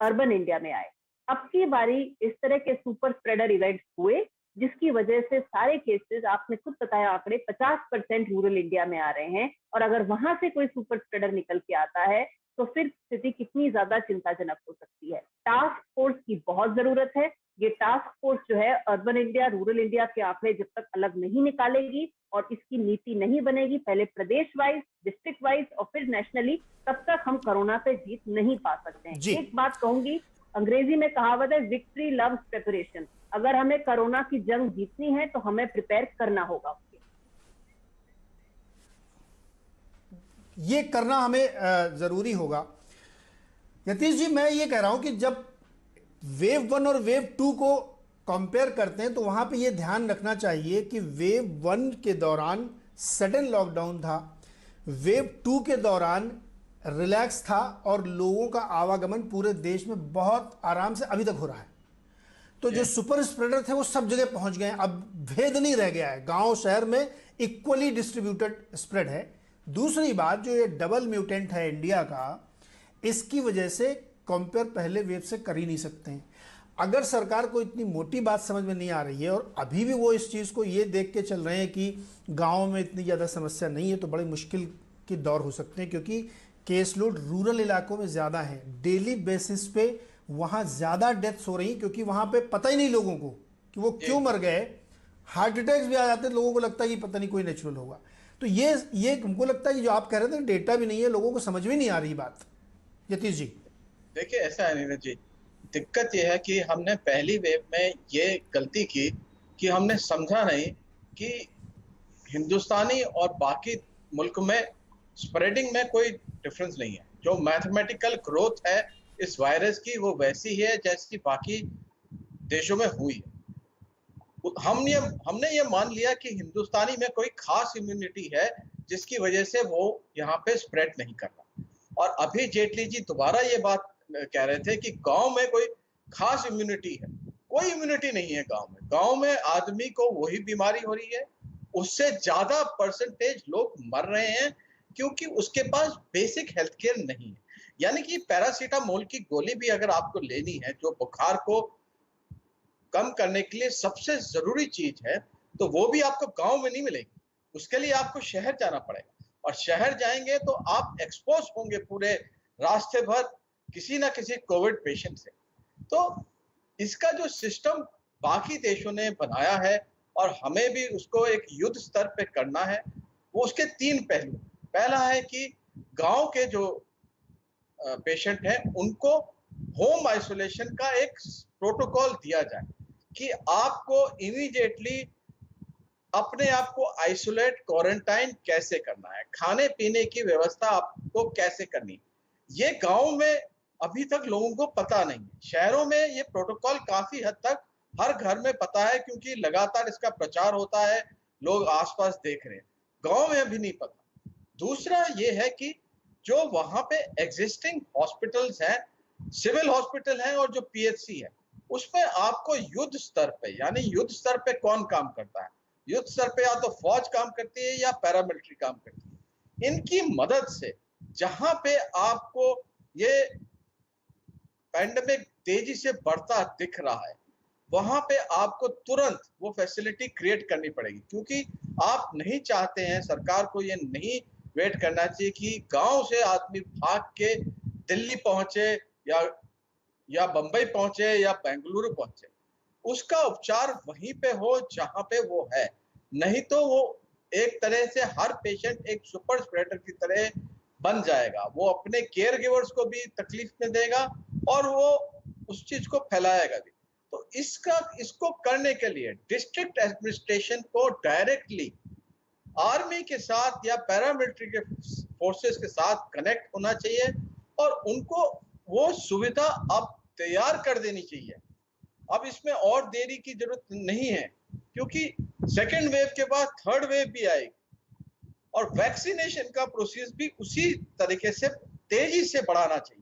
Speaker 6: अर्बन इंडिया में आए। अब की बारी इस तरह के सुपर स्प्रेडर इवेंट्स हुए जिसकी वजह से सारे केसेस, आपने खुद बताया आंकड़े, 50% रूरल इंडिया में आ रहे हैं। और अगर वहां से कोई सुपर स्प्रेडर निकल के आता है तो फिर स्थिति कितनी ज्यादा चिंताजनक हो सकती है। टास्क फोर्स की बहुत जरूरत है। ये टास्क फोर्स जो है अर्बन इंडिया रूरल इंडिया के आंकड़े जब तक अलग नहीं निकालेगी और इसकी नीति नहीं बनेगी, पहले प्रदेश वाइज, डिस्ट्रिक्ट वाइज और फिर नेशनली, तब तक हम कोरोना पे जीत नहीं पा सकते हैं। एक बात कहूंगी, अंग्रेजी में कहावत है विक्ट्री लव्स प्रिपरेशन। अगर हमें कोरोना की जंग जीतनी है तो हमें प्रिपेयर करना होगा।
Speaker 1: ये करना हमें जरूरी होगा। यतीश जी, मैं ये कह रहा हूं कि जब वेव 1 और वेव 2 को कंपेयर करते हैं तो वहां पे ये ध्यान रखना चाहिए कि वेव 1 के दौरान सडन लॉकडाउन था, वेव 2 के दौरान रिलैक्स था और लोगों का आवागमन पूरे देश में बहुत आराम से अभी तक हो रहा है। तो जो सुपर स्प्रेडर थे वो सब जगह पहुंच गए, अब भेद नहीं रह गया है, गांव शहर में इक्वली डिस्ट्रीब्यूटेड स्प्रेड है। दूसरी बात, जो ये डबल म्यूटेंट है इंडिया का, इसकी वजह से कंपेयर पहले वेव से कर ही नहीं सकते हैं। अगर सरकार को इतनी मोटी बात समझ में नहीं आ रही है और अभी भी वो इस चीज़ को ये देख के चल रहे हैं कि गाँव में इतनी ज़्यादा समस्या नहीं है, तो बड़ी मुश्किल के दौर हो सकते हैं, क्योंकि केस लोड रूरल इलाकों में ज़्यादा है। डेली बेसिस पे वहाँ ज़्यादा डेथ्स हो रही, क्योंकि वहाँ पे पता ही नहीं लोगों को कि वो क्यों मर गए। हार्ट अटैक्स भी आ जाते हैं, लोगों को लगता है कि पता नहीं कोई नेचुरल होगा। तो ये हमको लगता है कि जो आप कह रहे थे डेटा भी नहीं है, लोगों को समझ में नहीं आ रही बात। यतीश जी,
Speaker 4: देखिए ऐसा है नीरज जी, दिक्कत यह है कि हमने पहली वेव में ये गलती की कि हमने समझा नहीं कि हिंदुस्तानी और बाकी मुल्क में स्प्रेडिंग में कोई डिफरेंस नहीं है। जो मैथमेटिकल ग्रोथ है इस वायरस की वो वैसी है जैसी बाकी देशों में हुई है। हमने ये मान लिया कि हिंदुस्तानी में कोई खास इम्यूनिटी है जिसकी वजह से वो यहाँ पे स्प्रेड नहीं कर रहा। और अभी जेटली जी दोबारा ये बात कह रहे थे कि गांव में कोई खास इम्यूनिटी है। कोई इम्यूनिटी नहीं है गांव में। गांव में आदमी को वही बीमारी हो रही है, उससे ज्यादा परसेंटेज लोग मर रहे हैं क्योंकि उसके पास बेसिक हेल्थ केयर नहीं है। यानी कि पैरासीटामोल की गोली भी अगर आपको लेनी है, जो बुखार को कम करने के लिए सबसे जरूरी चीज है, तो वो भी आपको गांव में नहीं मिलेगी, उसके लिए आपको शहर जाना पड़ेगा, और शहर जाएंगे तो आप एक्सपोज होंगे पूरे रास्ते भर किसी ना किसी कोविड पेशेंट से। तो इसका जो सिस्टम बाकी देशों ने बनाया है और हमें भी उसको एक युद्ध स्तर पे करना है, वो उसके 3 पहलू। पहला है कि गांव के जो पेशेंट हैं उनको होम आइसोलेशन का एक प्रोटोकॉल दिया जाए कि आपको इमीडिएटली अपने आप को आइसोलेट क्वारंटाइन कैसे करना है, खाने पीने की व्यवस्था आपको कैसे करनी, ये गांव में अभी तक लोगों को पता नहीं है। शहरों में ये प्रोटोकॉल काफी हद तक हर घर में पता है क्योंकि लगातार इसका प्रचार होता है, लोग आसपास देख रहे हैं। गांव में अभी नहीं पता। दूसरा ये है कि जो वहां पे एग्जिस्टिंग हॉस्पिटल्स हैं, सिविल हॉस्पिटल हैं और जो पीएचसी है, उसमें आपको युद्ध स्तर पे, यानी युद्ध स्तर पे कौन काम करता है, युद्ध स्तर पे या तो फौज काम करती है या पैरामिलिट्री काम करती है, इनकी मदद से जहां पे आपको ये पैंडेमिक तेजी से बढ़ता दिख रहा है, वहां पे आपको तुरंत वो फैसिलिटी क्रिएट करनी पड़ेगी, क्योंकि आप नहीं चाहते हैं, सरकार को ये नहीं वेट करना चाहिए कि गांव से आदमी भाग के दिल्ली पहुंचे या बंबई पहुंचे या बेंगलुरु पहुंचे। उसका उपचार वहीं पे हो जहां पे वो है, नहीं तो वो एक तरह से हर पेशेंट एक सुपर स्प्रेडर की तरह बन जाएगा, वो अपने केयर गिवर्स को भी तकलीफ में देगा और वो उस चीज को फैलाएगा भी। तो इसको करने के लिए डिस्ट्रिक्ट एडमिनिस्ट्रेशन को डायरेक्टली आर्मी के साथ या पैरामिलिट्री के फोर्सेस के साथ कनेक्ट होना चाहिए और उनको वो सुविधा अब तैयार कर देनी चाहिए। अब इसमें और देरी की जरूरत नहीं है, क्योंकि सेकेंड वेव के बाद थर्ड वेव भी आएगी और वैक्सीनेशन का प्रोसेस भी उसी तरीके से तेजी से बढ़ाना चाहिए।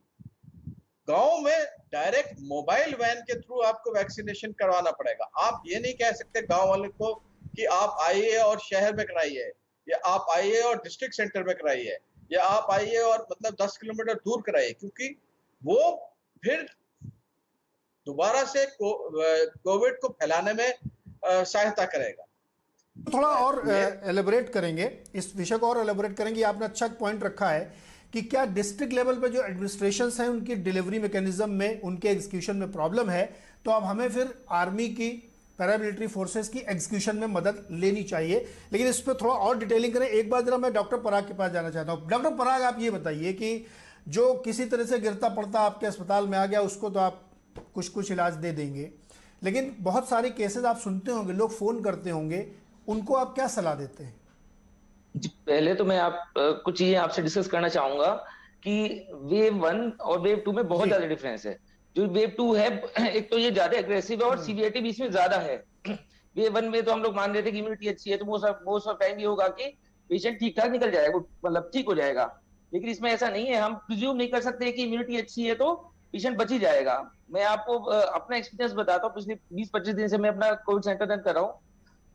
Speaker 4: गांव में डायरेक्ट मोबाइल वैन के थ्रू आपको वैक्सीनेशन करवाना पड़ेगा। आप ये नहीं कह सकते गांव वाले को कि आप आइए और शहर में कराइए, या आप आइए और डिस्ट्रिक्ट सेंटर में कराइए, या आप आइए और मतलब 10 किलोमीटर दूर कराइए, क्योंकि वो फिर दोबारा से कोविड को फैलाने में सहायता करेगा।
Speaker 1: थोड़ा और एलेबोरेट करेंगे इस विषय को, और एलेबोरेट करेंगे। आपने अच्छा पॉइंट रखा है कि क्या डिस्ट्रिक्ट लेवल पे जो एडमिनिस्ट्रेशंस हैं उनकी डिलीवरी मैकेनिज्म में, उनके एग्जीक्यूशन में प्रॉब्लम है, तो अब हमें फिर आर्मी की, पैरामिलिट्री फोर्सेस की एग्जीक्यूशन में मदद लेनी चाहिए। लेकिन इस पर थोड़ा और डिटेलिंग करें। एक बार जरा मैं डॉक्टर पराग के पास जाना चाहता हूँ। डॉक्टर पराग, आप ये बताइए कि जो किसी तरह से गिरता पड़ता आपके अस्पताल में आ गया, उसको तो आप कुछ इलाज दे देंगे, लेकिन बहुत सारे केसेस आप सुनते होंगे, लोग फोन करते होंगे, उनको आप क्या सलाह देते हैं?
Speaker 2: जी, पहले तो मैं कुछ चीजें आपसे डिस्कस करना चाहूंगा कि वेव 1 और वेव 2 में बहुत ज्यादा डिफरेंस है। जो वेव 2 है, एक तो ये ज्यादा एग्रेसिव है और सीवियरिटी भी इसमें ज्यादा है। वेव 1 में तो हम लोग मान रहे थे कि इम्यूनिटी अच्छी है, तो मोस्ट ऑफ टाइम ये होगा कि पेशेंट ठीक ठाक निकल जाएगा, मतलब ठीक हो जाएगा। लेकिन इसमें ऐसा नहीं है, हम प्रिज्यूम नहीं कर सकते कि इम्यूनिटी अच्छी है तो पेशेंट बच ही जाएगा। मैं आपको अपना एक्सपीरियंस बताता हूँ। पिछले 20-25 दिन से मैं अपना कोविड सेंटर रन कर रहा हूँ,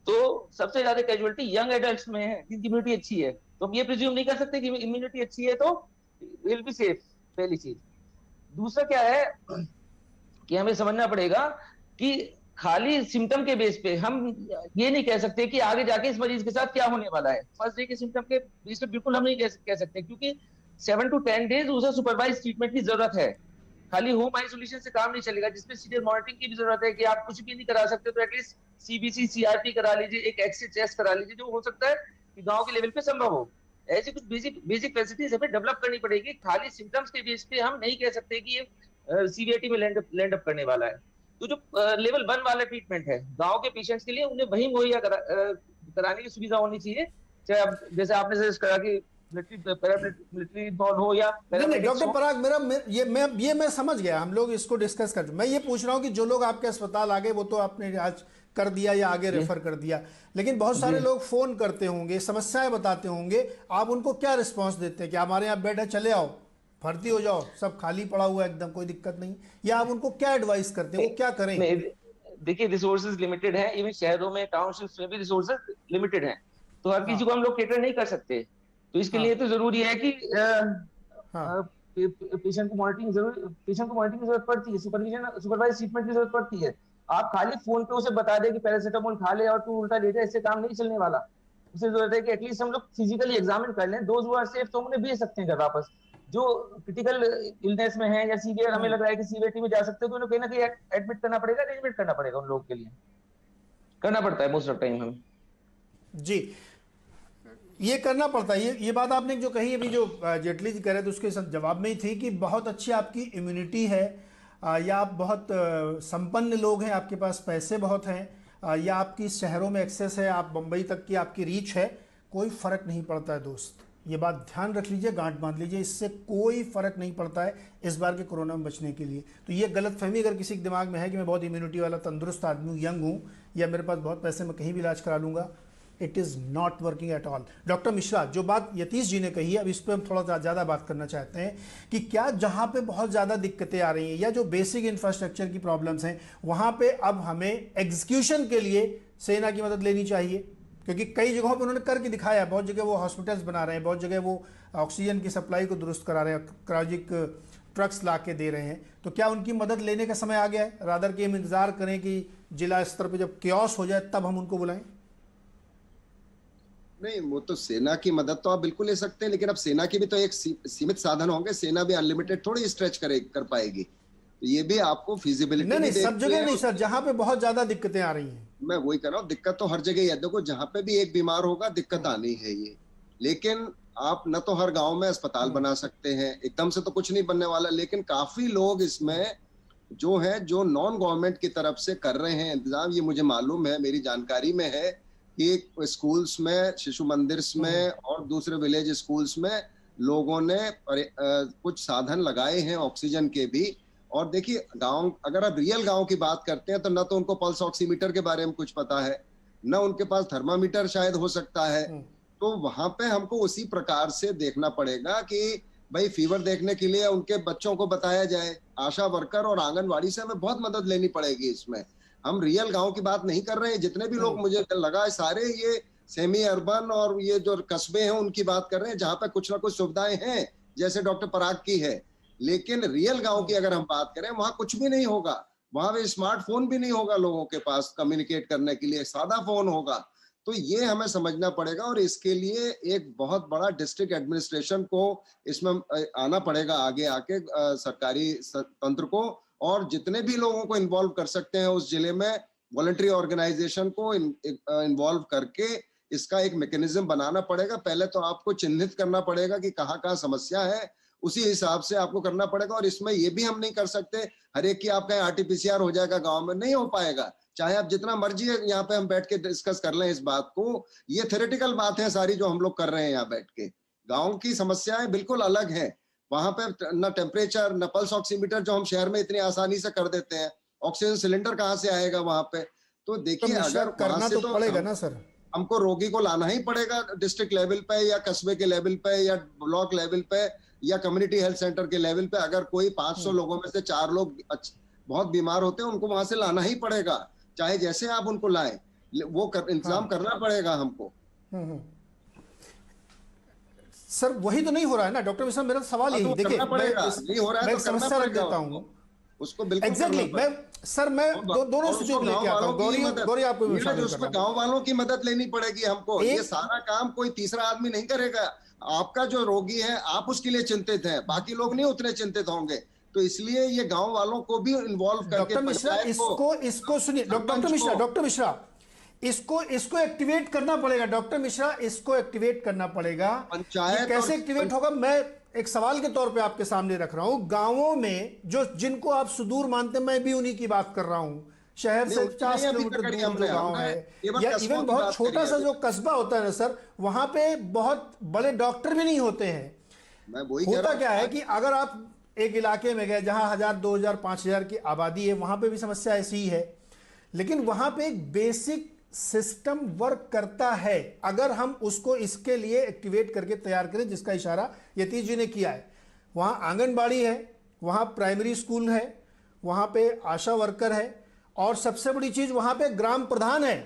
Speaker 2: तो सबसे ज्यादा कैजुअलिटी यंग एडल्ट्स में है जिनकी इम्यूनिटी अच्छी है। तो हम ये प्रिज्यूम नहीं कर सकते कि इम्यूनिटी अच्छी है तो विल बी सेफ, पहली चीज। दूसरा क्या है कि हमें समझना पड़ेगा कि खाली सिम्टम के बेस पे हम ये नहीं कह सकते कि आगे जाके इस मरीज के साथ क्या होने वाला है। फर्स्ट डे के सिम्टम के बेस पे बिल्कुल हम नहीं कह सकते, क्योंकि 7 to 10 डेज उसे सुपरवाइज ट्रीटमेंट की जरूरत है। खाली होम आइसोलेशन से काम नहीं चलेगा, जिसमें सीरियस मॉनिटरिंग की भी जरूरत है कि आप कुछ भी नहीं करा सकते तो एटलीस्ट सीबीसी सीआरपी करा लीजिए, एक एक्स-रे टेस्ट करा लीजिए, जो हो सकता है कि गांव के लेवल पे संभव हो। ऐसी कुछ बेसिक फैसिलिटीज हमें डेवलप करनी पड़ेगी। खाली सिम्टम्स के बेस पे हम नहीं कह सकते कि ये सीवीआईटी में लैंड अप करने वाला है। तो जो लेवल 1 वाला ट्रीटमेंट है गांव के पेशेंट्स के लिए, उन्हें वही मुहैया कराने की सुविधा होनी चाहिए। चाहे आप जैसे आपने सजेस्ट करा कि मिलिट्री इन्वॉल्व हो या
Speaker 1: डॉक्टर पराग, ये मैं समझ गया, हम लोग इसको डिस्कस करते। मैं ये पूछ रहा हूँ कि जो लोग आपके अस्पताल आ गए वो तो आपने आज कर दिया या आगे रेफर कर दिया, लेकिन बहुत सारे लोग फोन करते होंगे, समस्याएं बताते होंगे, आप उनको क्या रिस्पांस देते हैं कि हमारे यहाँ बेड है, चले आओ, भर्ती हो जाओ, सब खाली पड़ा हुआ है एकदम, कोई दिक्कत नहीं, या आप उनको क्या एडवाइस करते हैं, वो क्या करें?
Speaker 2: देखिए, रिसोर्सेज लिमिटेड है, इवन शहरों में, टाउनशिप्स में भी रिसोर्सेज लिमिटेड हैं, तो हर किसी को हम लोग केटर नहीं कर सकते। तो इसके लिए तो जरूरी है कि पेशेंट को मॉनिटरिंग की जरूरत पड़ती है, सुपरवाइज ट्रीटमेंट की जरूरत पड़ती है। आप खाली फोन पे उसे बता दे कि पैरासिटामोल खा ले और तू उल्टा लेटे, इससे काम नहीं चलने वाला। उसे जरूरत है कि एटलीस्ट हम लोग फिजिकली एग्जामिन कर लें, दोज हु आर सेफ तो हम उन्हें भेज सकते हैं घर वापस। जो क्रिटिकल इलनेस में है या सीवियर, हमें लग रहा है कि सीवियरिटी में जा सकते हो, तो उन्हें कहीं ना कहीं एडमिट करना पड़ेगा, अरेंजमेंट करना पड़ेगा, उन लोगों के लिए करना पड़ता है मोस्ट ऑफ टाइम हमें।
Speaker 1: जी, ये करना पड़ता है। ये बात आपने जो कही अभी, जो जेटली जी कह रहे थे उसके जवाब में ही थी कि बहुत अच्छी आपकी इम्यूनिटी है, या आप बहुत संपन्न लोग हैं, आपके पास पैसे बहुत हैं, या आपकी शहरों में एक्सेस है, आप बम्बई तक की आपकी रीच है, कोई फ़र्क नहीं पड़ता है दोस्त। ये बात ध्यान रख लीजिए, गांठ बांध लीजिए, इससे कोई फ़र्क नहीं पड़ता है इस बार के कोरोना में बचने के लिए। तो ये गलतफहमी अगर किसी के दिमाग में है कि मैं बहुत इम्यूनिटी वाला तंदुरुस्त आदमी हूँ, यंग हूँ, या मेरे पास बहुत पैसे, मैं कहीं भी इलाज करा लूँगा, it is not working at all. Doctor Mishra, जो बात यतीश जी ने कही है, अब इस पर हम थोड़ा ज़्यादा बात करना चाहते हैं कि क्या जहाँ पे बहुत ज़्यादा दिक्कतें आ रही हैं या जो बेसिक इंफ्रास्ट्रक्चर की प्रॉब्लम्स हैं, वहाँ पे अब हमें एग्जीक्यूशन के लिए सेना की मदद लेनी चाहिए, क्योंकि कई जगहों पे उन्होंने करके दिखाया है। बहुत जगह वो हॉस्पिटल्स बना रहे हैं, बहुत जगह वो ऑक्सीजन की सप्लाई को दुरुस्त करा रहे हैं, क्रायोजिक ट्रक्स ला के दे रहे हैं। तो क्या उनकी मदद लेने का समय आ गया है, रादर कि हम इंतज़ार करें कि जिला स्तर पर जब क्योस हो जाए तब हम उनको बुलाएं?
Speaker 3: नहीं, वो तो सेना की मदद तो आप बिल्कुल ले सकते हैं, लेकिन अब सेना की भी तो एक सीमित साधन होंगे। सेना भी अनलिमिटेड थोड़ी स्ट्रेच कर पाएगी, तो ये भी आपको फिजिबिलिटी
Speaker 1: नहीं, सब जगह नहीं सर, जहां पे बहुत ज्यादा दिक्कतें आ रही हैं।
Speaker 3: मैं वही कर रहा हूँ, दिक्कत तो हर जगह ही है। देखो, जहाँ पे भी एक बीमार होगा दिक्कत आनी है ये, लेकिन आप न तो हर गांव में अस्पताल बना सकते हैं, एकदम से तो कुछ नहीं बनने वाला, लेकिन काफी लोग इसमें जो है, जो नॉन गवर्नमेंट की तरफ से कर रहे हैं इंतजाम। ये मुझे मालूम है, मेरी जानकारी में है कि स्कूल्स में, शिशु मंदिर में और दूसरे विलेज स्कूल्स में लोगों ने कुछ साधन लगाए हैं ऑक्सीजन के भी। और देखिए, गांव, अगर आप रियल गांव की बात करते हैं तो न तो उनको पल्स ऑक्सीमीटर के बारे में कुछ पता है, न उनके पास थर्मामीटर शायद हो सकता है। तो वहां पे हमको उसी प्रकार से देखना पड़ेगा कि भाई फीवर देखने के लिए उनके बच्चों को बताया जाए। आशा वर्कर और आंगनवाड़ी से हमें बहुत मदद लेनी पड़ेगी इसमें। हम रियल गांव की बात नहीं कर रहे हैं। जितने भी लोग, मुझे लगा है सारे ये सेमी अर्बन और ये जो कस्बे हैं उनकी बात कर रहे हैं, जहां पे कुछ ना कुछ सुविधाएं हैं, जैसे डॉक्टर पराग की है। लेकिन रियल गांव की अगर हम बात करें, वहां कुछ भी नहीं होगा। वहां पे स्मार्टफोन भी नहीं होगा लोगों के पास कम्युनिकेट करने के लिए, सादा फोन होगा। तो ये हमें समझना पड़ेगा, और इसके लिए एक बहुत बड़ा डिस्ट्रिक्ट एडमिनिस्ट्रेशन को इसमें आना पड़ेगा, आगे आके सरकारी तंत्र को, और जितने भी लोगों को इन्वॉल्व कर सकते हैं उस जिले में, वॉलंटरी ऑर्गेनाइजेशन को इन्वॉल्व करके इसका एक मैकेनिज्म बनाना पड़ेगा। पहले तो आपको चिन्हित करना पड़ेगा कि कहाँ कहाँ समस्या है, उसी हिसाब से आपको करना पड़ेगा। और इसमें ये भी हम नहीं कर सकते हर एक की आपका आरटीपीसीआर हो जाएगा गांव में, नहीं हो पाएगा। चाहे आप जितना मर्जी है यहाँ पे हम बैठ के डिस्कस कर लें इस बात को, ये थ्योरेटिकल बात है सारी जो हम लोग कर रहे हैं यहाँ बैठ के। गाँव की समस्याएं बिल्कुल अलग है। वहां पे न टेम्परेचर, न पल्स ऑक्सीमीटर जो हम शहर में इतनी आसानी से कर देते हैं, ऑक्सीजन सिलेंडर कहाँ से आएगा वहां पे। तो देखिए, अगर
Speaker 1: करना तो पड़ेगा ना सर,
Speaker 3: हमको रोगी को लाना ही पड़ेगा डिस्ट्रिक्ट लेवल पे या कस्बे के लेवल पे या ब्लॉक लेवल पे या कम्युनिटी हेल्थ सेंटर के लेवल पे। अगर कोई 500 लोगों में से 4 लोग बहुत बीमार होते हैं, उनको वहां से लाना ही पड़ेगा, चाहे जैसे आप उनको लाएं, वो इंतजाम करना पड़ेगा हमको।
Speaker 1: सर वही तो नहीं हो रहा है ना डॉक्टर मिश्रा, मेरा सवाल यही, देखिए
Speaker 3: नहीं हो रहा है,
Speaker 1: मैं समस्या रख देता हूँ
Speaker 3: उसको बिल्कुल
Speaker 1: एग्जैक्टली। मैं सर, मैं दोनों स्थितियों को लेके आता हूँ। गौरी आपको
Speaker 3: उसमें गांव वालों की मदद लेनी पड़ेगी हमको। ये सारा काम कोई तीसरा आदमी नहीं करेगा। आपका जो रोगी है, आप उसके लिए चिंतित हैं, बाकी लोग नहीं उतने चिंतित होंगे। तो इसलिए ये गांव वालों को भी इन्वॉल्व करके,
Speaker 1: डॉक्टर मिश्रा इसको सुनिए, डॉक्टर मिश्रा इसको एक्टिवेट करना पड़ेगा। डॉक्टर मिश्रा, इसको एक्टिवेट करना पड़ेगा। पंचायत कैसे एक्टिवेट होगा, मैं एक सवाल के तौर पे आपके सामने रख रहा हूं। गांवों में जो जिनको आप सुदूर मानते हैं, मैं भी उन्हीं की बात कर रहा हूं। शहर से 50 किलोमीटर दूर जो गांव है, या इवन बहुत छोटा सा जो कस्बा होता है ना सर, वहां पे बहुत बड़े डॉक्टर भी नहीं होते हैं। होता क्या है कि अगर आप एक इलाके में गए जहां 1000, 2000, 5000 की आबादी है, वहां पे भी समस्या ऐसी ही है, लेकिन वहां पे एक बेसिक सिस्टम वर्क करता है। अगर हम उसको इसके लिए एक्टिवेट करके तैयार करें, जिसका इशारा यतीश जी ने किया है, वहां आंगनबाड़ी है, वहां प्राइमरी स्कूल है, वहां पे आशा वर्कर है, और सबसे बड़ी चीज वहां पे ग्राम प्रधान है,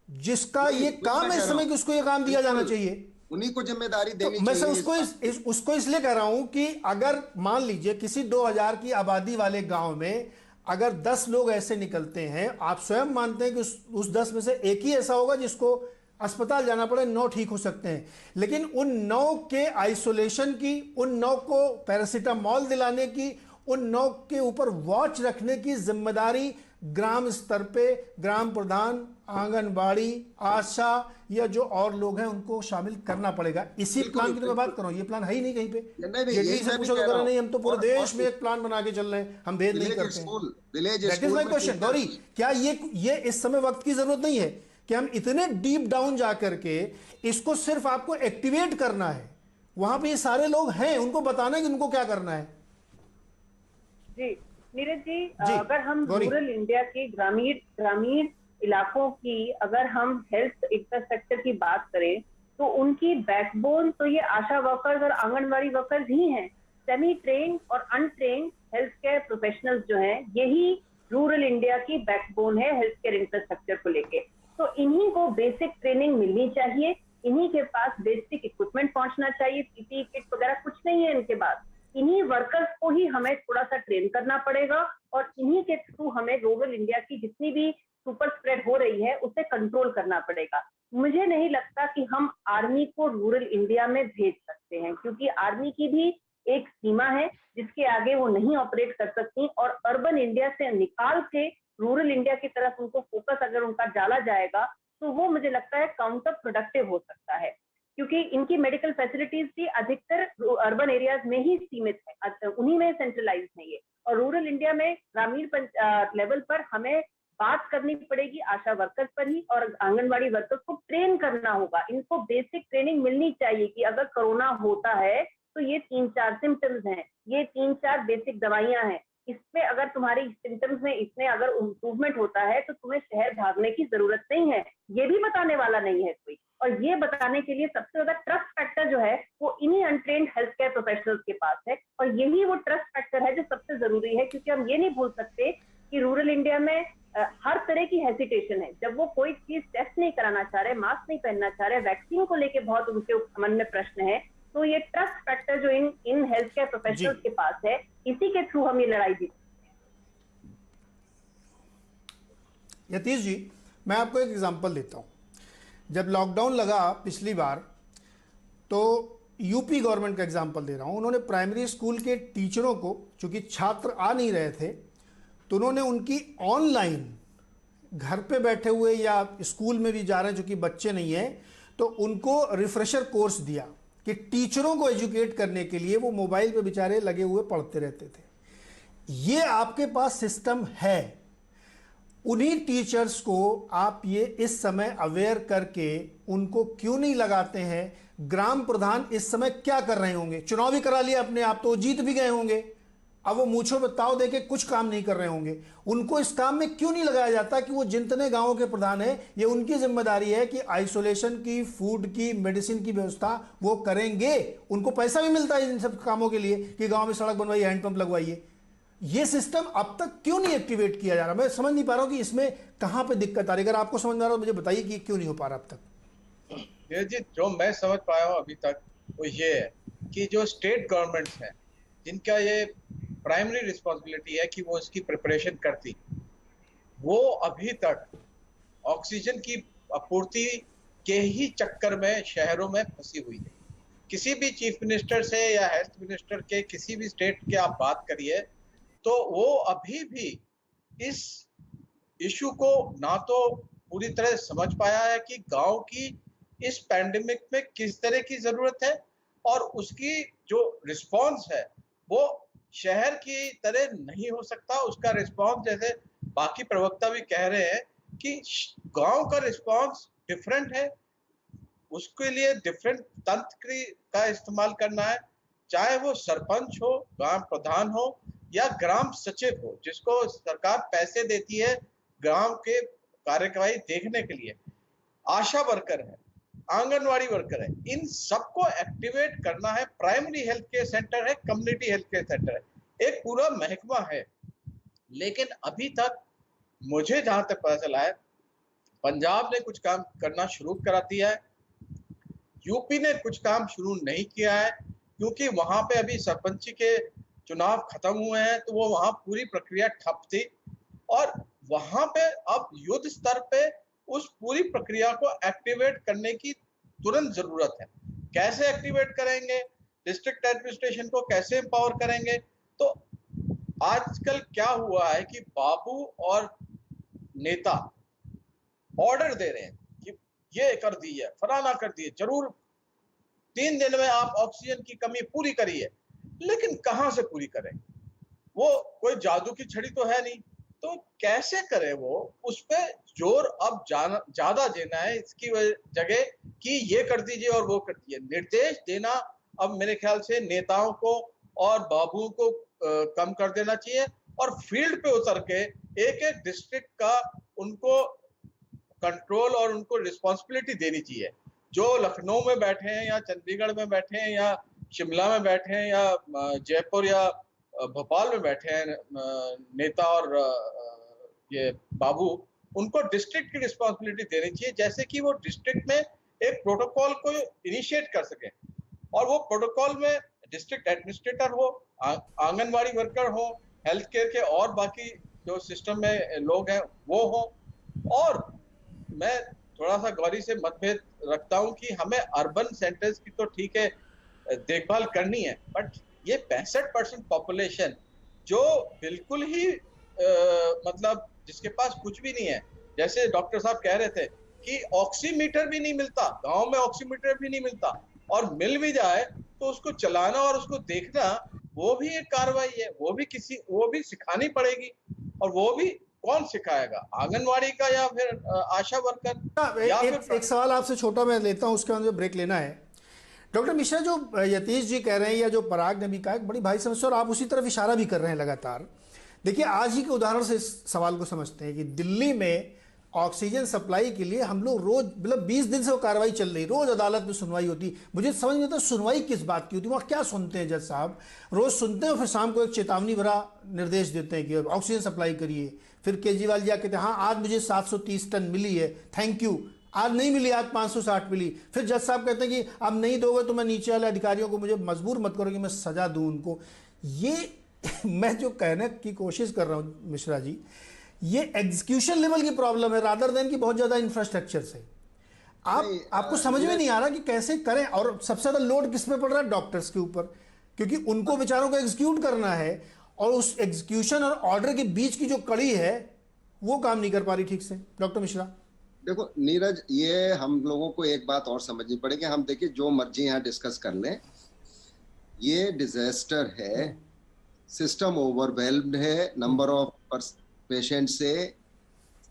Speaker 1: जिसका ये काम है इस समय कि उसको ये काम दिया जाना चाहिए,
Speaker 3: उन्हीं को जिम्मेदारी देनी चाहिए।
Speaker 1: मैं उसको इसलिए कह रहा हूं कि अगर मान लीजिए किसी 2000 की आबादी वाले गांव में अगर 10 लोग ऐसे निकलते हैं, आप स्वयं मानते हैं कि उस 10 में से एक ही ऐसा होगा जिसको अस्पताल जाना पड़े, 9 ठीक हो सकते हैं, लेकिन उन 9 के आइसोलेशन की, उन 9 को पैरासीटामोल दिलाने की, उन 9 के ऊपर वॉच रखने की जिम्मेदारी ग्राम स्तर पे ग्राम प्रधान, आंगनबाड़ी, आशा या जो और लोग हैं उनको शामिल करना पड़ेगा। इसी प्लान की तो मैं बात कर रहा हूं, ये प्लान है ही नहीं कहीं पे। जेटली से पूछो तो कह रहा नहीं, हम तो पूरे देश में एक प्लान बना के चल रहे हैं, हम भेद नहीं करते हैं। That is my question. Gauri, क्या ये इस समय वक्त की जरूरत नहीं है कि हम इतने डीप डाउन जाकर के इसको सिर्फ आपको एक्टिवेट करना है, वहां पे ये सारे लोग हैं, उनको बताना है कि उनको क्या करना है।
Speaker 6: जी नीरज जी, अगर हम रूरल इंडिया के ग्रामीण इलाकों की अगर हम हेल्थ इंफ्रास्ट्रक्चर की बात करें तो उनकी बैकबोन तो ये आशा वर्कर्स और आंगनबाड़ी वर्कर्स ही हैं। सेमी ट्रेन्ड और अनट्रेन्ड हेल्थ केयर प्रोफेशनल्स जो हैं, यही रूरल इंडिया की बैकबोन है हेल्थ केयर इंफ्रास्ट्रक्चर को लेके। तो इन्हीं को बेसिक ट्रेनिंग मिलनी चाहिए, इन्हीं के पास बेसिक इक्विपमेंट पहुंचना चाहिए, पीपीई किट वगैरह कुछ नहीं है इनके पास। इन्हीं वर्कर्स को ही हमें थोड़ा सा ट्रेन करना पड़ेगा और इन्हीं के थ्रू हमें रूरल इंडिया की जितनी भी सुपर स्प्रेड हो रही है उसे कंट्रोल करना पड़ेगा। मुझे नहीं लगता कि हम आर्मी को रूरल इंडिया में भेज सकते हैं, क्योंकि आर्मी की भी एक सीमा है जिसके आगे वो नहीं ऑपरेट कर सकती, और अर्बन इंडिया से निकाल के रूरल इंडिया की तरफ उनको फोकस अगर उनका डाला जाएगा तो वो मुझे लगता है काउंटर प्रोडक्टिव हो सकता है, क्योंकि इनकी मेडिकल फैसिलिटीज भी अधिकतर अर्बन एरियाज में ही सीमित है, उन्हीं में सेंट्रलाइज है ये। और रूरल इंडिया में ग्रामीण लेवल पर हमें बात करनी पड़ेगी आशा वर्कर्स पर ही, और आंगनबाड़ी वर्कर्स को ट्रेन करना होगा। इनको बेसिक ट्रेनिंग मिलनी चाहिए कि अगर कोरोना होता है तो ये 3-4 सिम्टम्स हैं, ये 3-4 बेसिक दवाइयां हैं, इसमें अगर तुम्हारी सिम्टम्स में इसमें अगर इम्प्रूवमेंट होता है तो तुम्हें शहर भागने की जरूरत नहीं है, ये भी बताने वाला नहीं है कोई। और ये बताने के लिए सबसे ज्यादा ट्रस्ट फैक्टर जो है वो इन्हीं अनट्रेन्ड हेल्थ केयर प्रोफेशनल्स के पास है, और यही वो ट्रस्ट फैक्टर है जो सबसे जरूरी है, क्योंकि हम ये नहीं भूल सकते कि रूरल इंडिया में हर तरह की हेसिटेशन है। जब वो कोई चीज टेस्ट नहीं कराना चाह रहे, मास्क नहीं पहनना चाह रहे, वैक्सीन को लेके बहुत उनके मन में प्रश्न है, तो ये ट्रस्ट फैक्टर जो इन हेल्थ केयर प्रोफेशनल्स के पास है, इसी के थ्रू हम ये लड़ाई जीत सकते हैं।
Speaker 1: यतीश जी, मैं आपको एक एग्जांपल देता हूं। जब लॉकडाउन लगा पिछली बार, तो यूपी गवर्नमेंट का एग्जांपल दे रहा हूं, उन्होंने प्राइमरी स्कूल के टीचरों को, चूंकि छात्र आ नहीं रहे थे, तो उन्होंने उनकी ऑनलाइन, घर पे बैठे हुए या स्कूल में भी जा रहे हैं चूंकि बच्चे नहीं हैं, तो उनको रिफ्रेशर कोर्स दिया कि टीचरों को एजुकेट करने के लिए वो मोबाइल पे बेचारे लगे हुए पढ़ते रहते थे। ये आपके पास सिस्टम है, उन्हीं टीचर्स को आप ये इस समय अवेयर करके उनको क्यों नहीं लगाते हैं? ग्राम प्रधान इस समय क्या कर रहे होंगे? चुनाव भी करा लिया अपने आप, तो जीत भी गए होंगे, अब वो मूंछों पे ताव देके कुछ काम नहीं कर रहे होंगे। उनको इस काम में क्यों नहीं लगाया जाता कि वो जितने गांवों के प्रधान हैं, ये उनकी जिम्मेदारी है कि आइसोलेशन की, फूड की, मेडिसिन की व्यवस्था वो करेंगे। उनको पैसा भी मिलता है इन सब कामों के लिए कि गांव में सड़क बनवाइए, हैंडपंप लगवाइए। ये सिस्टम अब तक क्यों नहीं एक्टिवेट किया जा रहा? मैं समझ नहीं पा रहा हूं कि इसमें कहां पे दिक्कत आ रही है। अगर आपको समझ में आ रहा है मुझे बताइए कि क्यों नहीं हो पा रहा अब तक।
Speaker 4: जी, जो मैं समझ पाया हूं अभी तक वो ये है कि जो स्टेट गवर्नमेंट्स हैं, जिनका ये प्राइमरी रिस्पॉन्सिबिलिटी है कि वो इसकी प्रिपरेशन करती, वो अभी तक ऑक्सीजन की आपूर्ति के ही चक्कर में शहरों में फंसी हुई है। किसी भी चीफ मिनिस्टर से या हेल्थ मिनिस्टर के किसी भी स्टेट के आप बात करिए तो वो अभी भी इस इशू को ना तो पूरी तरह समझ पाया है कि गांव की इस पैंडेमिक में किस तरह की जरूरत है, और उसकी जो रिस्पॉन्स है वो शहर की तरह नहीं हो सकता। उसका रिस्पॉन्स, जैसे बाकी प्रवक्ता भी कह रहे हैं कि गांव का रिस्पॉन्स डिफरेंट है, उसके लिए डिफरेंट तंत्र का इस्तेमाल करना है, चाहे वो सरपंच हो, ग्राम प्रधान हो या ग्राम सचिव हो, जिसको सरकार पैसे देती है गांव के कार्यवाही देखने के लिए, आशा वर्कर है, आंगनवाड़ी वर्कर है, इन सबको एक्टिवेट करना है। प्राइमरी हेल्थ केयर सेंटर है, कम्युनिटी हेल्थ केयर सेंटर है, एक पूरा महकमा है। लेकिन अभी तक मुझे जहां तक पता चला है, पंजाब ने कुछ काम करना शुरू करा दिया है, यूपी ने कुछ काम शुरू नहीं किया है, क्योंकि वहां पे अभी सरपंची के चुनाव खत्म हुए हैं तो वो वहां पूरी प्रक्रिया ठप थी, और वहां पे अब युद्ध स्तर पे उस पूरी प्रक्रिया को एक्टिवेट करने की तुरंत जरूरत है। कैसे एक्टिवेट करेंगे, डिस्ट्रिक्ट एडमिनिस्ट्रेशन को कैसे एम्पावर करेंगे? तो आजकल क्या हुआ है कि बाबू और नेता ऑर्डर दे रहे हैं कि ये कर दिए, फलाना कर दिए, जरूर 3 दिन में आप ऑक्सीजन की कमी पूरी करिए, लेकिन कहां से पूरी करें? वो कोई जादू की छड़ी तो है नहीं, तो कैसे करे वो? उस पे जोर अब ज्यादा देना है इसकी जगह कि ये कर दीजिए और वो कर दीजिए। निर्देश देना अब मेरे ख्याल से नेताओं को और बाबुओं को कम कर देना चाहिए, और फील्ड पे उतर के एक एक डिस्ट्रिक्ट का उनको कंट्रोल और उनको रिस्पॉन्सिबिलिटी देनी चाहिए। जो लखनऊ में बैठे हैं या चंडीगढ़ में बैठे हैं या शिमला में बैठे हैं या जयपुर या भोपाल में बैठे हैं नेता और ये बाबू, उनको डिस्ट्रिक्ट की रिस्पॉन्सिबिलिटी देनी चाहिए, जैसे कि वो डिस्ट्रिक्ट में एक प्रोटोकॉल को इनिशिएट कर सके, और वो प्रोटोकॉल में डिस्ट्रिक्ट एडमिनिस्ट्रेटर हो, आंगनवाड़ी वर्कर हो, हेल्थ केयर के और बाकी जो सिस्टम में लोग हैं वो हो। और मैं थोड़ा सा गौरी से मतभेद रखता हूं कि हमें अर्बन सेंटर्स की तो ठीक है देखभाल करनी है, बट ये 65% पॉपुलेशन जो बिल्कुल ही मतलब जिसके पास कुछ भी नहीं है, जैसे डॉक्टर साहब कह रहे थे कि ऑक्सीमीटर भी नहीं मिलता, गांव में ऑक्सीमीटर भी नहीं मिलता, और मिल भी जाए तो उसको चलाना और उसको देखना वो भी एक कार्रवाई है, वो भी सिखानी पड़ेगी, और वो भी कौन सिखाएगा? आंगनवाड़ी का या फिर आशा वर्कर?
Speaker 1: एक सवाल आपसे छोटा मैं लेता हूं, उसके बाद मुझे ब्रेक लेना है। डॉक्टर मिश्रा, जो यतीश जी कह रहे हैं या जो पराग ने भी कहा, एक बड़ी भारी समस्या, और आप उसी तरफ इशारा भी कर रहे हैं लगातार। देखिए, आज ही के उदाहरण से इस सवाल को समझते हैं कि दिल्ली में ऑक्सीजन सप्लाई के लिए हम लोग रोज, मतलब 20 दिन से वो कार्रवाई चल रही, रोज अदालत में सुनवाई होती। मुझे समझ नहीं आता सुनवाई किस बात की होती, वहाँ क्या सुनते हैं जज साहब? रोज सुनते हैं और फिर शाम को एक चेतावनी भरा निर्देश देते हैं कि ऑक्सीजन सप्लाई करिए। फिर केजरीवाल जी कहते हैं हाँ आज मुझे 730 टन मिली है, थैंक यू। आज नहीं मिली, आज 560 मिली। फिर जज साहब कहते हैं कि अब नहीं दोगे तो मैं नीचे वाले अधिकारियों को, मुझे मजबूर मत करो कि मैं सजा दूं उनको। ये मैं जो कहने की कोशिश कर रहा हूं मिश्रा जी, ये एग्जीक्यूशन लेवल की प्रॉब्लम है रादर देन की बहुत ज्यादा इंफ्रास्ट्रक्चर से। आपको समझ में नहीं आ रहा कि कैसे करें, और सबसे ज्यादा लोड किस पे पड़ रहा है? डॉक्टर्स के ऊपर, क्योंकि उनको बेचारों को एग्जीक्यूट करना है, और उस एग्जीक्यूशन और ऑर्डर के बीच की जो कड़ी है वो काम नहीं कर पा रही ठीक से। डॉक्टर मिश्रा,
Speaker 3: देखो नीरज, ये हम लोगों को एक बात और समझनी पड़ेगी। हम देखिए जो मर्जी यहाँ डिस्कस कर लें, ये डिजास्टर है, सिस्टम ओवरवेल्म्ड है, नंबर ऑफ पेशेंट से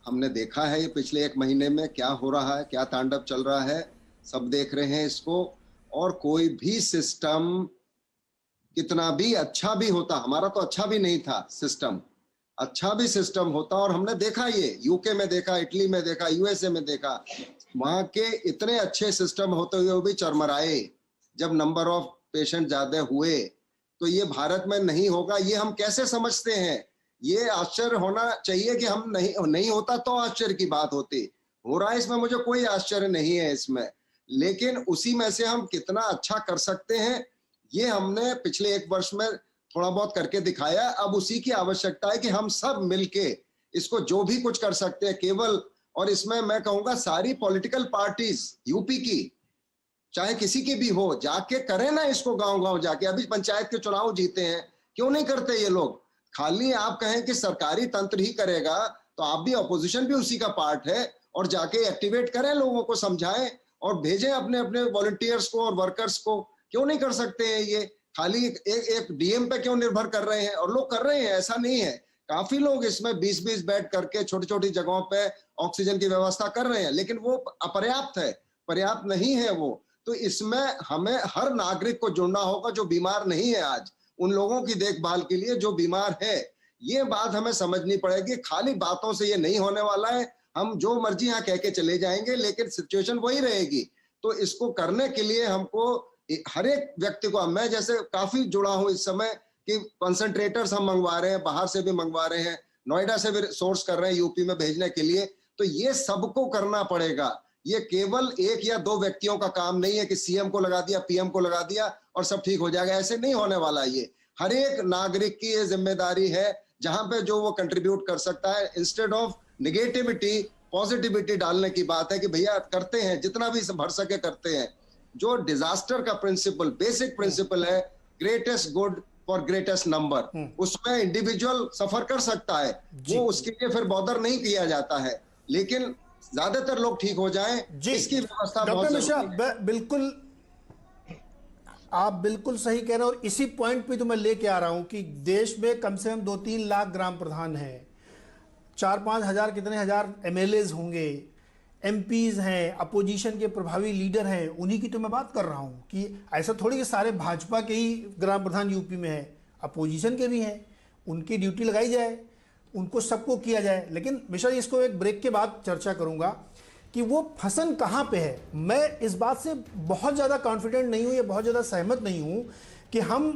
Speaker 3: हमने देखा है ये पिछले 1 महीने में क्या हो रहा है, क्या तांडव चल रहा है, सब देख रहे हैं इसको। और कोई भी सिस्टम कितना भी अच्छा भी होता, हमारा तो अच्छा भी नहीं था सिस्टम, अच्छा भी सिस्टम होता, और हमने देखा ये यूके में देखा, इटली में देखा, यूएसए में देखा, वहां के इतने अच्छे सिस्टम होते हुए वो भी चरमराए जब नंबर ऑफ पेशेंट ज्यादा हुए। तो ये भारत में नहीं होगा, ये हम कैसे समझते हैं? ये आश्चर्य होना चाहिए कि हम नहीं होता तो आश्चर्य की बात होती। हो रहा है इसमें मुझे कोई आश्चर्य नहीं है इसमें, लेकिन उसी में से हम कितना अच्छा कर सकते हैं ये हमने पिछले 1 वर्ष में थोड़ा बहुत करके दिखाया। अब उसी की आवश्यकता है कि हम सब मिलके इसको जो भी कुछ कर सकते हैं केवल, और इसमें मैं कहूंगा सारी पॉलिटिकल पार्टीज यूपी की चाहे किसी की भी हो, जाके करें ना इसको, गांव-गांव जाके। अभी पंचायत के चुनाव जीते हैं, क्यों नहीं करते ये लोग? खाली आप कहें कि सरकारी तंत्र ही करेगा तो आप भी, ऑपोजिशन भी उसी का पार्ट है, और जाके एक्टिवेट करें, लोगों को समझाएं और भेजें अपने अपने वॉलंटियर्स को और वर्कर्स को। क्यों नहीं कर सकते हैं ये? खाली एक डीएम पे क्यों निर्भर कर रहे हैं? और लोग कर रहे हैं, ऐसा नहीं है, काफी लोग इसमें 20-20 बेड करके छोटी छोटी जगहों पे ऑक्सीजन की व्यवस्था कर रहे हैं, लेकिन वो अपर्याप्त है, पर्याप्त नहीं है वो। तो इसमें हमें हर नागरिक को जुड़ना होगा जो बीमार नहीं है आज, उन लोगों की देखभाल के लिए जो बीमार है। ये बात हमें समझनी पड़ेगी, खाली बातों से ये नहीं होने वाला है। हम जो मर्जी यहाँ कह के चले जाएंगे लेकिन सिचुएशन वही रहेगी। तो इसको करने के लिए हमको हर एक व्यक्ति को, मैं जैसे काफी जुड़ा हूं इस समय कि कंसंट्रेटर्स हम मंगवा रहे हैं, बाहर से भी मंगवा रहे हैं, नोएडा से भी सोर्स कर रहे हैं यूपी में भेजने के लिए। तो ये सबको करना पड़ेगा, ये केवल 1 या 2 व्यक्तियों का काम नहीं है कि सीएम को लगा दिया, पीएम को लगा दिया और सब ठीक हो जाएगा, ऐसे नहीं होने वाला। ये हर एक नागरिक की ये जिम्मेदारी है, जहां पे जो वो कंट्रीब्यूट कर सकता है, इंस्टेड ऑफ निगेटिविटी पॉजिटिविटी डालने की बात है कि भैया करते हैं, जितना भी भर सके करते हैं। जो डिजास्टर का प्रिंसिपल, बेसिक प्रिंसिपल है, greatest good for greatest number, उसमें इंडिविजुअल सफर कर सकता है, वो उसके लिए फिर बॉदर नहीं किया जाता है, लेकिन ज्यादातर लोग ठीक हो जाएं, इसकी व्यवस्था बहुत
Speaker 1: डॉक्टर मिश्रा,
Speaker 3: जरूरी है।
Speaker 1: बिल्कुल आप बिल्कुल सही कह रहे हैं, और इसी पॉइंट पे तो मैं लेके आ रहा हूं कि देश में कम से कम 2-3 लाख ग्राम प्रधान हैं, 4-5 हजार कितने हजार एमएलएज होंगे, एमपीज हैं, अपोजिशन के प्रभावी लीडर हैं, उन्हीं की तो मैं बात कर रहा हूं कि ऐसा थोड़ी कि सारे भाजपा के ही ग्राम प्रधान यूपी में है, अपोजिशन के भी हैं, उनकी ड्यूटी लगाई जाए, उनको सबको किया जाए। लेकिन मिश्रा जी, इसको एक ब्रेक के बाद चर्चा करूंगा कि वो फंसन कहाँ पे है। मैं इस बात से बहुत ज़्यादा कॉन्फिडेंट नहीं हूँ या बहुत ज़्यादा सहमत नहीं हूँ कि हम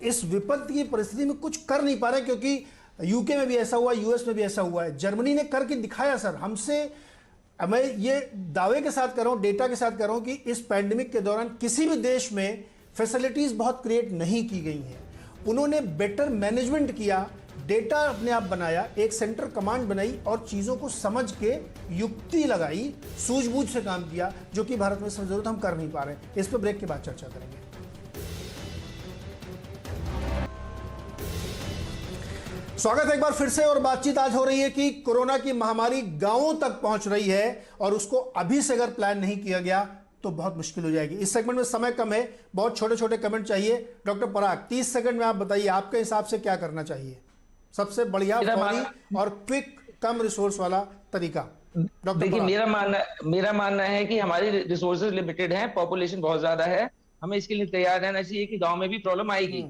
Speaker 1: इस विपत्ति की परिस्थिति में कुछ कर नहीं पा रहे, क्योंकि यूके में भी ऐसा हुआ, यूएस में भी ऐसा हुआ है, जर्मनी ने करके दिखाया सर। हमसे, मैं ये दावे के साथ कर रहा हूँ, डेटा के साथ कर रहा हूँ कि इस पैंडेमिक के दौरान किसी भी देश में फैसिलिटीज़ बहुत क्रिएट नहीं की गई हैं। उन्होंने बेटर मैनेजमेंट किया, डेटा अपने आप बनाया, एक सेंटर कमांड बनाई और चीज़ों को समझ के युक्ति लगाई, सूझबूझ से काम किया, जो कि भारत में सब जरूरत हम कर नहीं पा रहे हैं। इस पर ब्रेक के बाद चर्चा करेंगे। स्वागत है एक बार फिर से, और बातचीत आज हो रही है कि कोरोना की महामारी गांवों तक पहुंच रही है और उसको अभी से अगर प्लान नहीं किया गया तो बहुत मुश्किल हो जाएगी। इस सेगमेंट में समय कम है, बहुत छोटे छोटे कमेंट चाहिए। डॉक्टर पराग, 30 सेकंड में आप बताइए आपके हिसाब से क्या करना चाहिए, सबसे बढ़िया, फौरी और क्विक, कम रिसोर्स वाला तरीका।
Speaker 2: देखिए, मेरा मानना है कि हमारी रिसोर्सेज लिमिटेड हैं, पॉपुलेशन बहुत ज्यादा है, हमें इसके लिए तैयार रहना चाहिए कि गांव में भी प्रॉब्लम आएगी,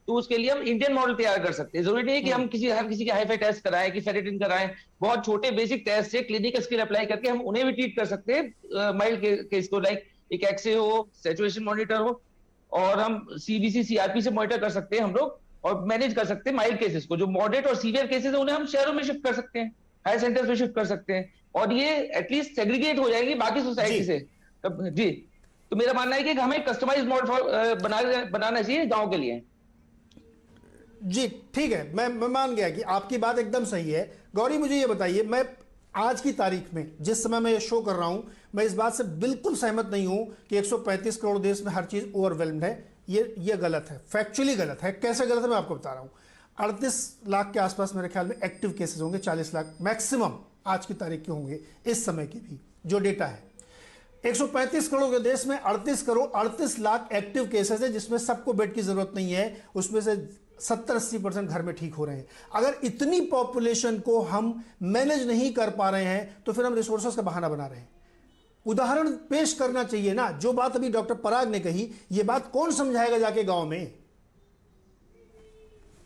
Speaker 2: तो उसके लिए हम इंडियन मॉडल तैयार कर सकते हैं। जरूरी नहीं है कि हम हर किसी के हाईफाई टेस्ट कराएं, कि फेरेटिन कराएं, बहुत छोटे बेसिक टेस्ट से क्लिनिकल स्किल अप्लाई करके हम उन्हें भी ट्रीट कर सकते हैं, माइल्ड केस को, लाइक एक एक्सरे हो, सैचुरेशन मॉनिटर हो, और हम सीबीसी सीआरपी से मॉनिटर कर सकते हैं हम लोग, और मैनेज कर सकते हैं माइल्ड केसेस को। जो मॉडरेट और सीवियर केसेस है उन्हें हम शहरों में शिफ्ट कर सकते हैं, हायर सेंटर्स में शिफ्ट कर सकते हैं, और ये एटलीस्ट सेग्रीगेट हो जाएंगे बाकी सोसाइटी से जी। तो मेरा मानना है कि हमें कस्टमाइज्ड मॉडल बनाना चाहिए गांव के लिए।
Speaker 1: जी ठीक है, मैं मान गया कि आपकी बात एकदम सही है। गौरी, मुझे ये बताइए, मैं आज की तारीख में जिस समय मैं ये शो कर रहा हूं, मैं इस बात से बिल्कुल सहमत नहीं हूं कि 135 करोड़ देश में हर चीज ओवरवेल्म्ड है। ये गलत है, फैक्चुअली गलत है। कैसे गलत है मैं आपको बता रहा हूं। 38 लाख के आसपास मेरे ख्याल में एक्टिव केसेस होंगे, 40 लाख मैक्सिमम आज की तारीख के होंगे, इस समय के भी जो डेटा है। 135 करोड़ के देश में 38 लाख एक्टिव केसेस है, जिसमें सबको बेड की जरूरत नहीं है, उसमें से 70-80% घर में ठीक हो रहे हैं। अगर इतनी पॉपुलेशन को हम मैनेज नहीं कर पा रहे हैं तो फिर हम रिसोर्सेस का बहाना बना रहे हैं। उदाहरण पेश करना चाहिए ना। जो बात अभी डॉक्टर पराग ने कही, ये बात कौन समझाएगा जाके गांव में?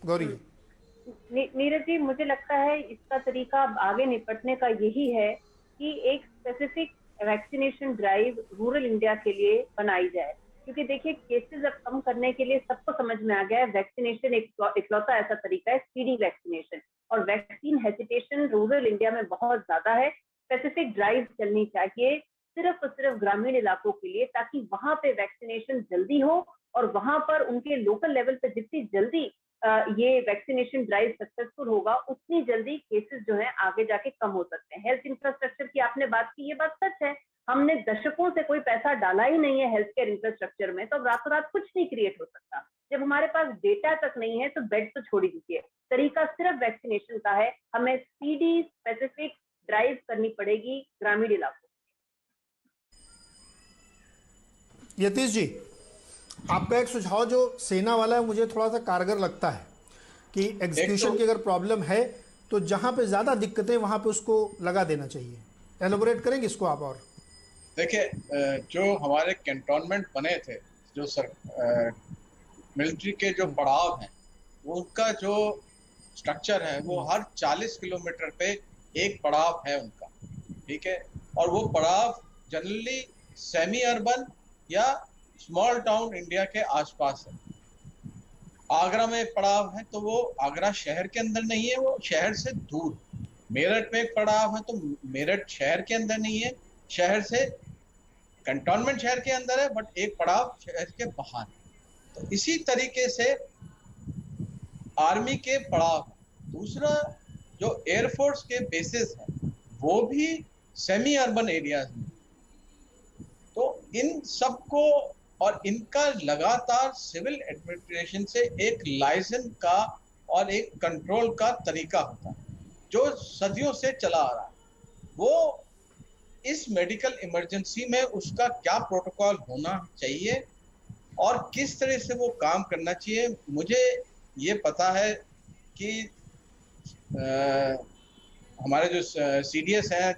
Speaker 1: गौरी
Speaker 6: नीरज जी, मुझे लगता है इसका तरीका आगे निपटने का यही है कि एक specific vaccination drive rural India के लिए बनाई जाए, क्योंकि देखिए केसेस अब कम करने के लिए सबको समझ में आ गया है वैक्सीनेशन इकलौता ऐसा तरीका है, स्पीडी वैक्सीनेशन, और वैक्सीन हेसिटेशन रूरल इंडिया में बहुत ज्यादा है। स्पेसिफिक ड्राइव चलनी चाहिए सिर्फ और सिर्फ ग्रामीण इलाकों के लिए, ताकि वहां पे वैक्सीनेशन जल्दी हो और वहां पर उनके लोकल लेवल पे जितनी जल्दी ये वैक्सीनेशन ड्राइव सक्सेसफुल होगा, उतनी जल्दी केसेस जो है आगे जाके कम हो सकते हैं। हेल्थ इंफ्रास्ट्रक्चर की आपने बात की, ये बात सच है। हमने दशकों से कोई पैसा डाला ही नहीं है हेल्थ केयर इंफ्रास्ट्रक्चर में, तो रातों रात कुछ नहीं क्रिएट हो सकता। जब हमारे पास डेटा तक नहीं है तो बेड तो छोड़ ही दीजिए। तरीका सिर्फ वैक्सीनेशन का है, हमें स्पीडी स्पेसिफिक ड्राइव करनी पड़ेगी ग्रामीण इलाकों।
Speaker 1: यतीश जी, आपका एक सुझाव जो सेना वाला है मुझे थोड़ा सा कारगर लगता है कि एग्जीक्यूशन की अगर प्रॉब्लम है तो जहां पे ज्यादा दिक्कतें वहां पे उसको लगा देना चाहिए। एलोबोरेट करेंगे इसको आप? और
Speaker 4: देखिए, जो हमारे कैंटोनमेंट बने थे, जो मिलिट्री के जो पड़ाव हैं, उनका जो स्ट्रक्चर है वो हर 40 किलोमीटर पे एक पड़ाव है उनका, ठीक है। और वो पड़ाव जनरली सेमी अर्बन या स्मॉल टाउन इंडिया के आसपास है। आगरा में एक पड़ाव है तो वो आगरा शहर के अंदर नहीं है, वो शहर से दूर। मेरठ में एक पड़ाव है तो मेरठ शहर के अंदर नहीं है, शहर से कंटोनमेंट शहर के अंदर है, बट एक पड़ाव शहर के बाहर है। तो इसी तरीके से आर्मी के पड़ाव हैं। दूसरा, जो एयरफोर्स के बेसिस हैं वो भी सेमी अर्बन एरियाज में। तो इन सबको और इनका लगातार सिविल एडमिनिस्ट्रेशन से एक लाइसेंस का और एक कंट्रोल का तरीका होता है जो सदियों से चला आ रहा है। वो इस मेडिकल इमरजेंसी में उसका क्या प्रोटोकॉल होना चाहिए और किस तरह से वो काम करना चाहिए। मुझे ये पता है कि हमारे जो सीडीएस हैं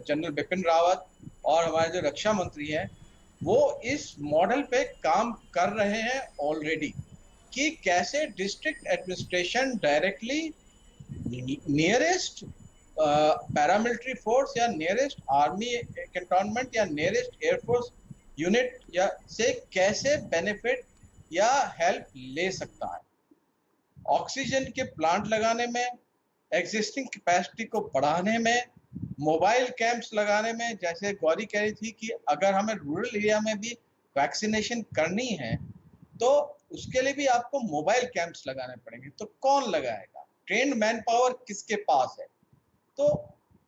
Speaker 4: जनरल बिपिन रावत और हमारे जो रक्षा मंत्री हैं वो इस मॉडल पे काम कर रहे हैं ऑलरेडी कि कैसे district administration directly nearest paramilitary force या नियरेस्ट आर्मी कैंटोनमेंट या नियरेस्ट एयरफोर्स यूनिट या से कैसे बेनिफिट या हेल्प ले सकता है। ऑक्सीजन के प्लांट लगाने में, एग्जिस्टिंग कैपेसिटी को बढ़ाने में, मोबाइल कैंप्स लगाने में। जैसे गौरी कह रही थी कि अगर हमें रूरल एरिया में भी वैक्सीनेशन करनी है तो उसके लिए भी आपको मोबाइल कैंप्स लगाने पड़ेंगे। तो कौन लगाएगा? ट्रेन्ड मैन पावर किसके पास है? तो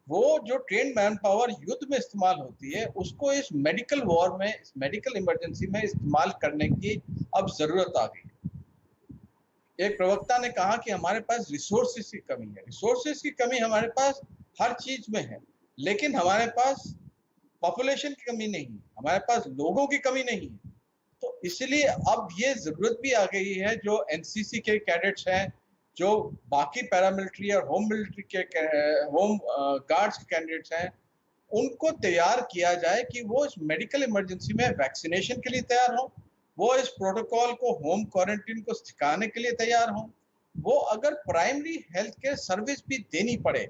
Speaker 4: वो जो ट्रेन्ड मैन पावर युद्ध में इस्तेमाल होती है उसको इस मेडिकल वॉर में, इस मेडिकल इमरजेंसी में इस्तेमाल करने की अब जरूरत आ गई है। एक प्रवक्ता ने कहा कि हमारे पास रिसोर्सेज की कमी है। रिसोर्सेज की कमी हमारे पास हर चीज में है, लेकिन हमारे पास पॉपुलेशन की कमी नहीं है, हमारे पास लोगों की कमी नहीं है। तो इसलिए अब ये जरूरत भी आ गई है जो एनसीसी के कैडेट्स हैं, जो बाकी पैरामिलिट्री और होम मिलिट्री के होम गार्ड्स के कैंडिडेट्स हैं, उनको तैयार किया जाए कि वो इस मेडिकल इमरजेंसी में वैक्सीनेशन के लिए तैयार हों, वो इस प्रोटोकॉल को, होम क्वारंटीन को सिखाने के लिए तैयार हों। वो अगर प्राइमरी हेल्थ केयर सर्विस भी देनी पड़े,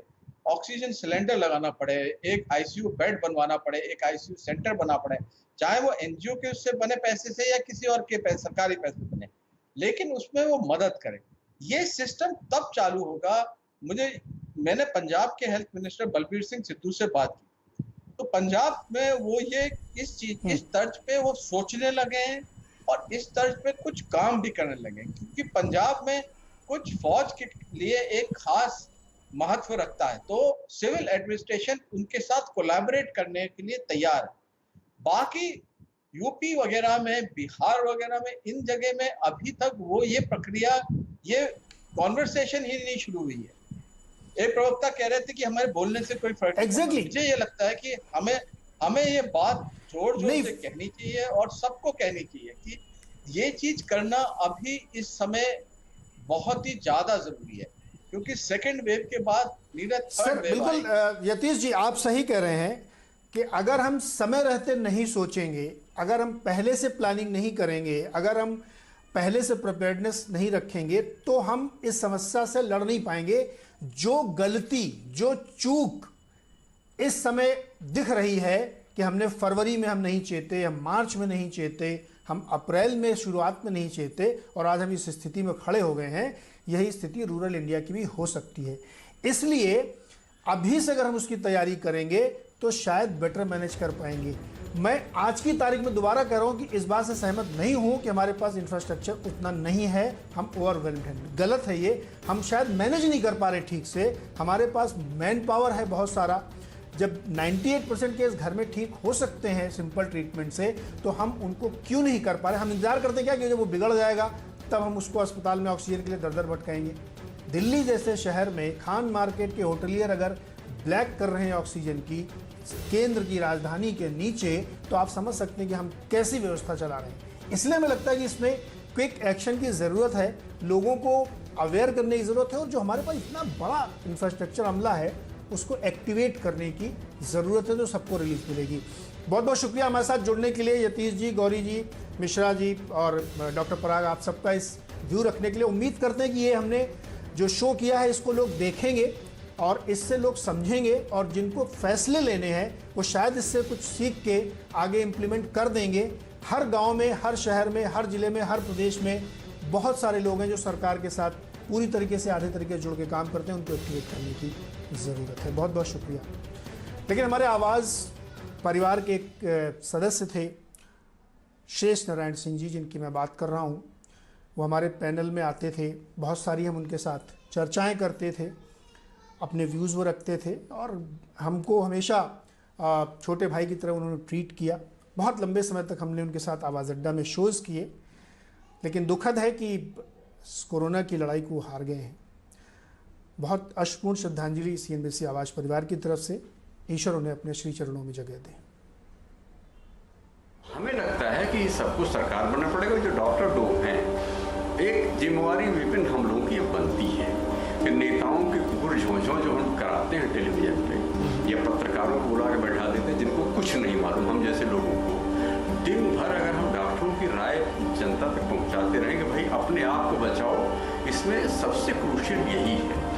Speaker 4: ऑक्सीजन सिलेंडर लगाना पड़े, एक आईसीयू बेड बनवाना पड़े, एक आईसीयू सेंटर बना पड़े, चाहे वो एनजीओ के उससे बने पैसे से या किसी और के पैसे, सरकारी पैसे बने, लेकिन उसमें वो मदद करे। ये सिस्टम तब चालू होगा। मैंने पंजाब के हेल्थ मिनिस्टर बलबीर सिंह सिद्धू से बात की, तो पंजाब में वो ये इस तर्ज पे वो सोचने लगे हैं और इस तर्ज पे कुछ काम भी करने लगे, क्योंकि पंजाब में कुछ फौज के लिए एक खास महत्व रखता है, तो सिविल एडमिनिस्ट्रेशन उनके साथ कोलैबोरेट करने के लिए तैयार है। बाकी यूपी वगैरह में, बिहार वगैरह में, इन जगह में अभी तक वो ये प्रक्रिया, ये कॉन्वर्सेशन ही नहीं शुरू हुई है। एक प्रवक्ता कह रहे थे कि हमारे बोलने से कोई फर्क नहीं। मुझे ये लगता है कि हमें ये बात जोर जोर से कहनी चाहिए और सबको कहनी चाहिए कि ये चीज करना अभी इस समय बहुत ही ज्यादा जरूरी है, क्योंकि सेकेंड वेव के बाद
Speaker 1: सर बिल्कुल यतीश जी आप सही कह रहे हैं कि अगर हम समय रहते नहीं सोचेंगे, अगर हम पहले से प्लानिंग नहीं करेंगे, अगर हम पहले से प्रिपेयर्डनेस नहीं रखेंगे तो हम इस समस्या से लड़ नहीं पाएंगे। जो गलती, जो चूक इस समय दिख रही है कि हमने फरवरी में हम नहीं चेते, हम मार्च में नहीं चेते, हम अप्रैल में शुरुआत में नहीं चेते और आज हम इस स्थिति में खड़े हो गए हैं, यही स्थिति रूरल इंडिया की भी हो सकती है। इसलिए अभी से अगर हम उसकी तैयारी करेंगे तो शायद बेटर मैनेज कर पाएंगे। मैं आज की तारीख में दोबारा कह रहा हूं कि इस बात से सहमत नहीं हूं कि हमारे पास इंफ्रास्ट्रक्चर उतना नहीं है, हम ओवरवेल्म्ड हैं। गलत है ये, हम शायद मैनेज नहीं कर पा रहे ठीक से। हमारे पास मैन पावर है बहुत सारा। जब 98% केस घर में ठीक हो सकते हैं सिंपल ट्रीटमेंट से, तो हम उनको क्यों नहीं कर पा रहे? हम इंतजार करते क्या कि जब वो बिगड़ जाएगा तब हम उसको अस्पताल में ऑक्सीजन के लिए दर दर भटकाएंगे। दिल्ली जैसे शहर में खान मार्केट के होटलियर अगर ब्लैक कर रहे हैं ऑक्सीजन की केंद्र की राजधानी के नीचे, तो आप समझ सकते हैं कि हम कैसी व्यवस्था चला रहे हैं। इसलिए हमें लगता है कि इसमें क्विक एक्शन की ज़रूरत है, लोगों को अवेयर करने की ज़रूरत है और जो हमारे पास इतना बड़ा इंफ्रास्ट्रक्चर अमला है उसको एक्टिवेट करने की ज़रूरत है, जो सबको रिलीफ मिलेगी। बहुत बहुत शुक्रिया हमारे साथ जुड़ने के लिए यतीश जी, गौरी जी, मिश्रा जी और डॉक्टर पराग, आप सबका इस व्यू रखने के लिए। उम्मीद करते हैं कि ये हमने जो शो किया है इसको लोग देखेंगे और इससे लोग समझेंगे और जिनको फैसले लेने हैं वो शायद इससे कुछ सीख के आगे इम्प्लीमेंट कर देंगे। हर गांव में, हर शहर में, हर ज़िले में, हर प्रदेश में बहुत सारे लोग हैं जो सरकार के साथ पूरी तरीके से, आधे तरीके से जुड़ के काम करते हैं, उनको एक्टिवेट करने की ज़रूरत है। बहुत बहुत शुक्रिया। लेकिन हमारे आवाज़ परिवार के एक सदस्य थे शेष नारायण सिंह जी, जिनकी मैं बात कर रहा हूँ। वो हमारे पैनल में आते थे, बहुत सारी हम उनके साथ चर्चाएं करते थे, अपने व्यूज़ वो रखते थे और हमको हमेशा छोटे भाई की तरह उन्होंने ट्रीट किया। बहुत लंबे समय तक हमने उनके साथ आवाज़ अड्डा में शोज़ किए, लेकिन दुखद है कि कोरोना की लड़ाई को हार गए हैं। बहुत अश्रुपूर्ण श्रद्धांजलि CNBC आवाज़ परिवार की तरफ से। ईश्वर उन्हें अपने श्री चरणों में जगह दे।
Speaker 7: हमें लगता है कि सबको सरकार बनना पड़ेगा। जो डॉक्टर लोग हैं, एक जिम्मेवारी विभिन्न हम लोगों की बनती है कि नेताओं के कुकुर झोंझों जो हम कराते हैं टेलीविजन पे या पत्रकारों को बुला के बैठा देते हैं जिनको कुछ नहीं मालूम, हम जैसे लोगों को, दिन भर अगर हम डॉक्टरों की राय जनता तक पहुंचाते रहेंगे भाई अपने आप को बचाओ, इसमें सबसे क्रूशियल यही है।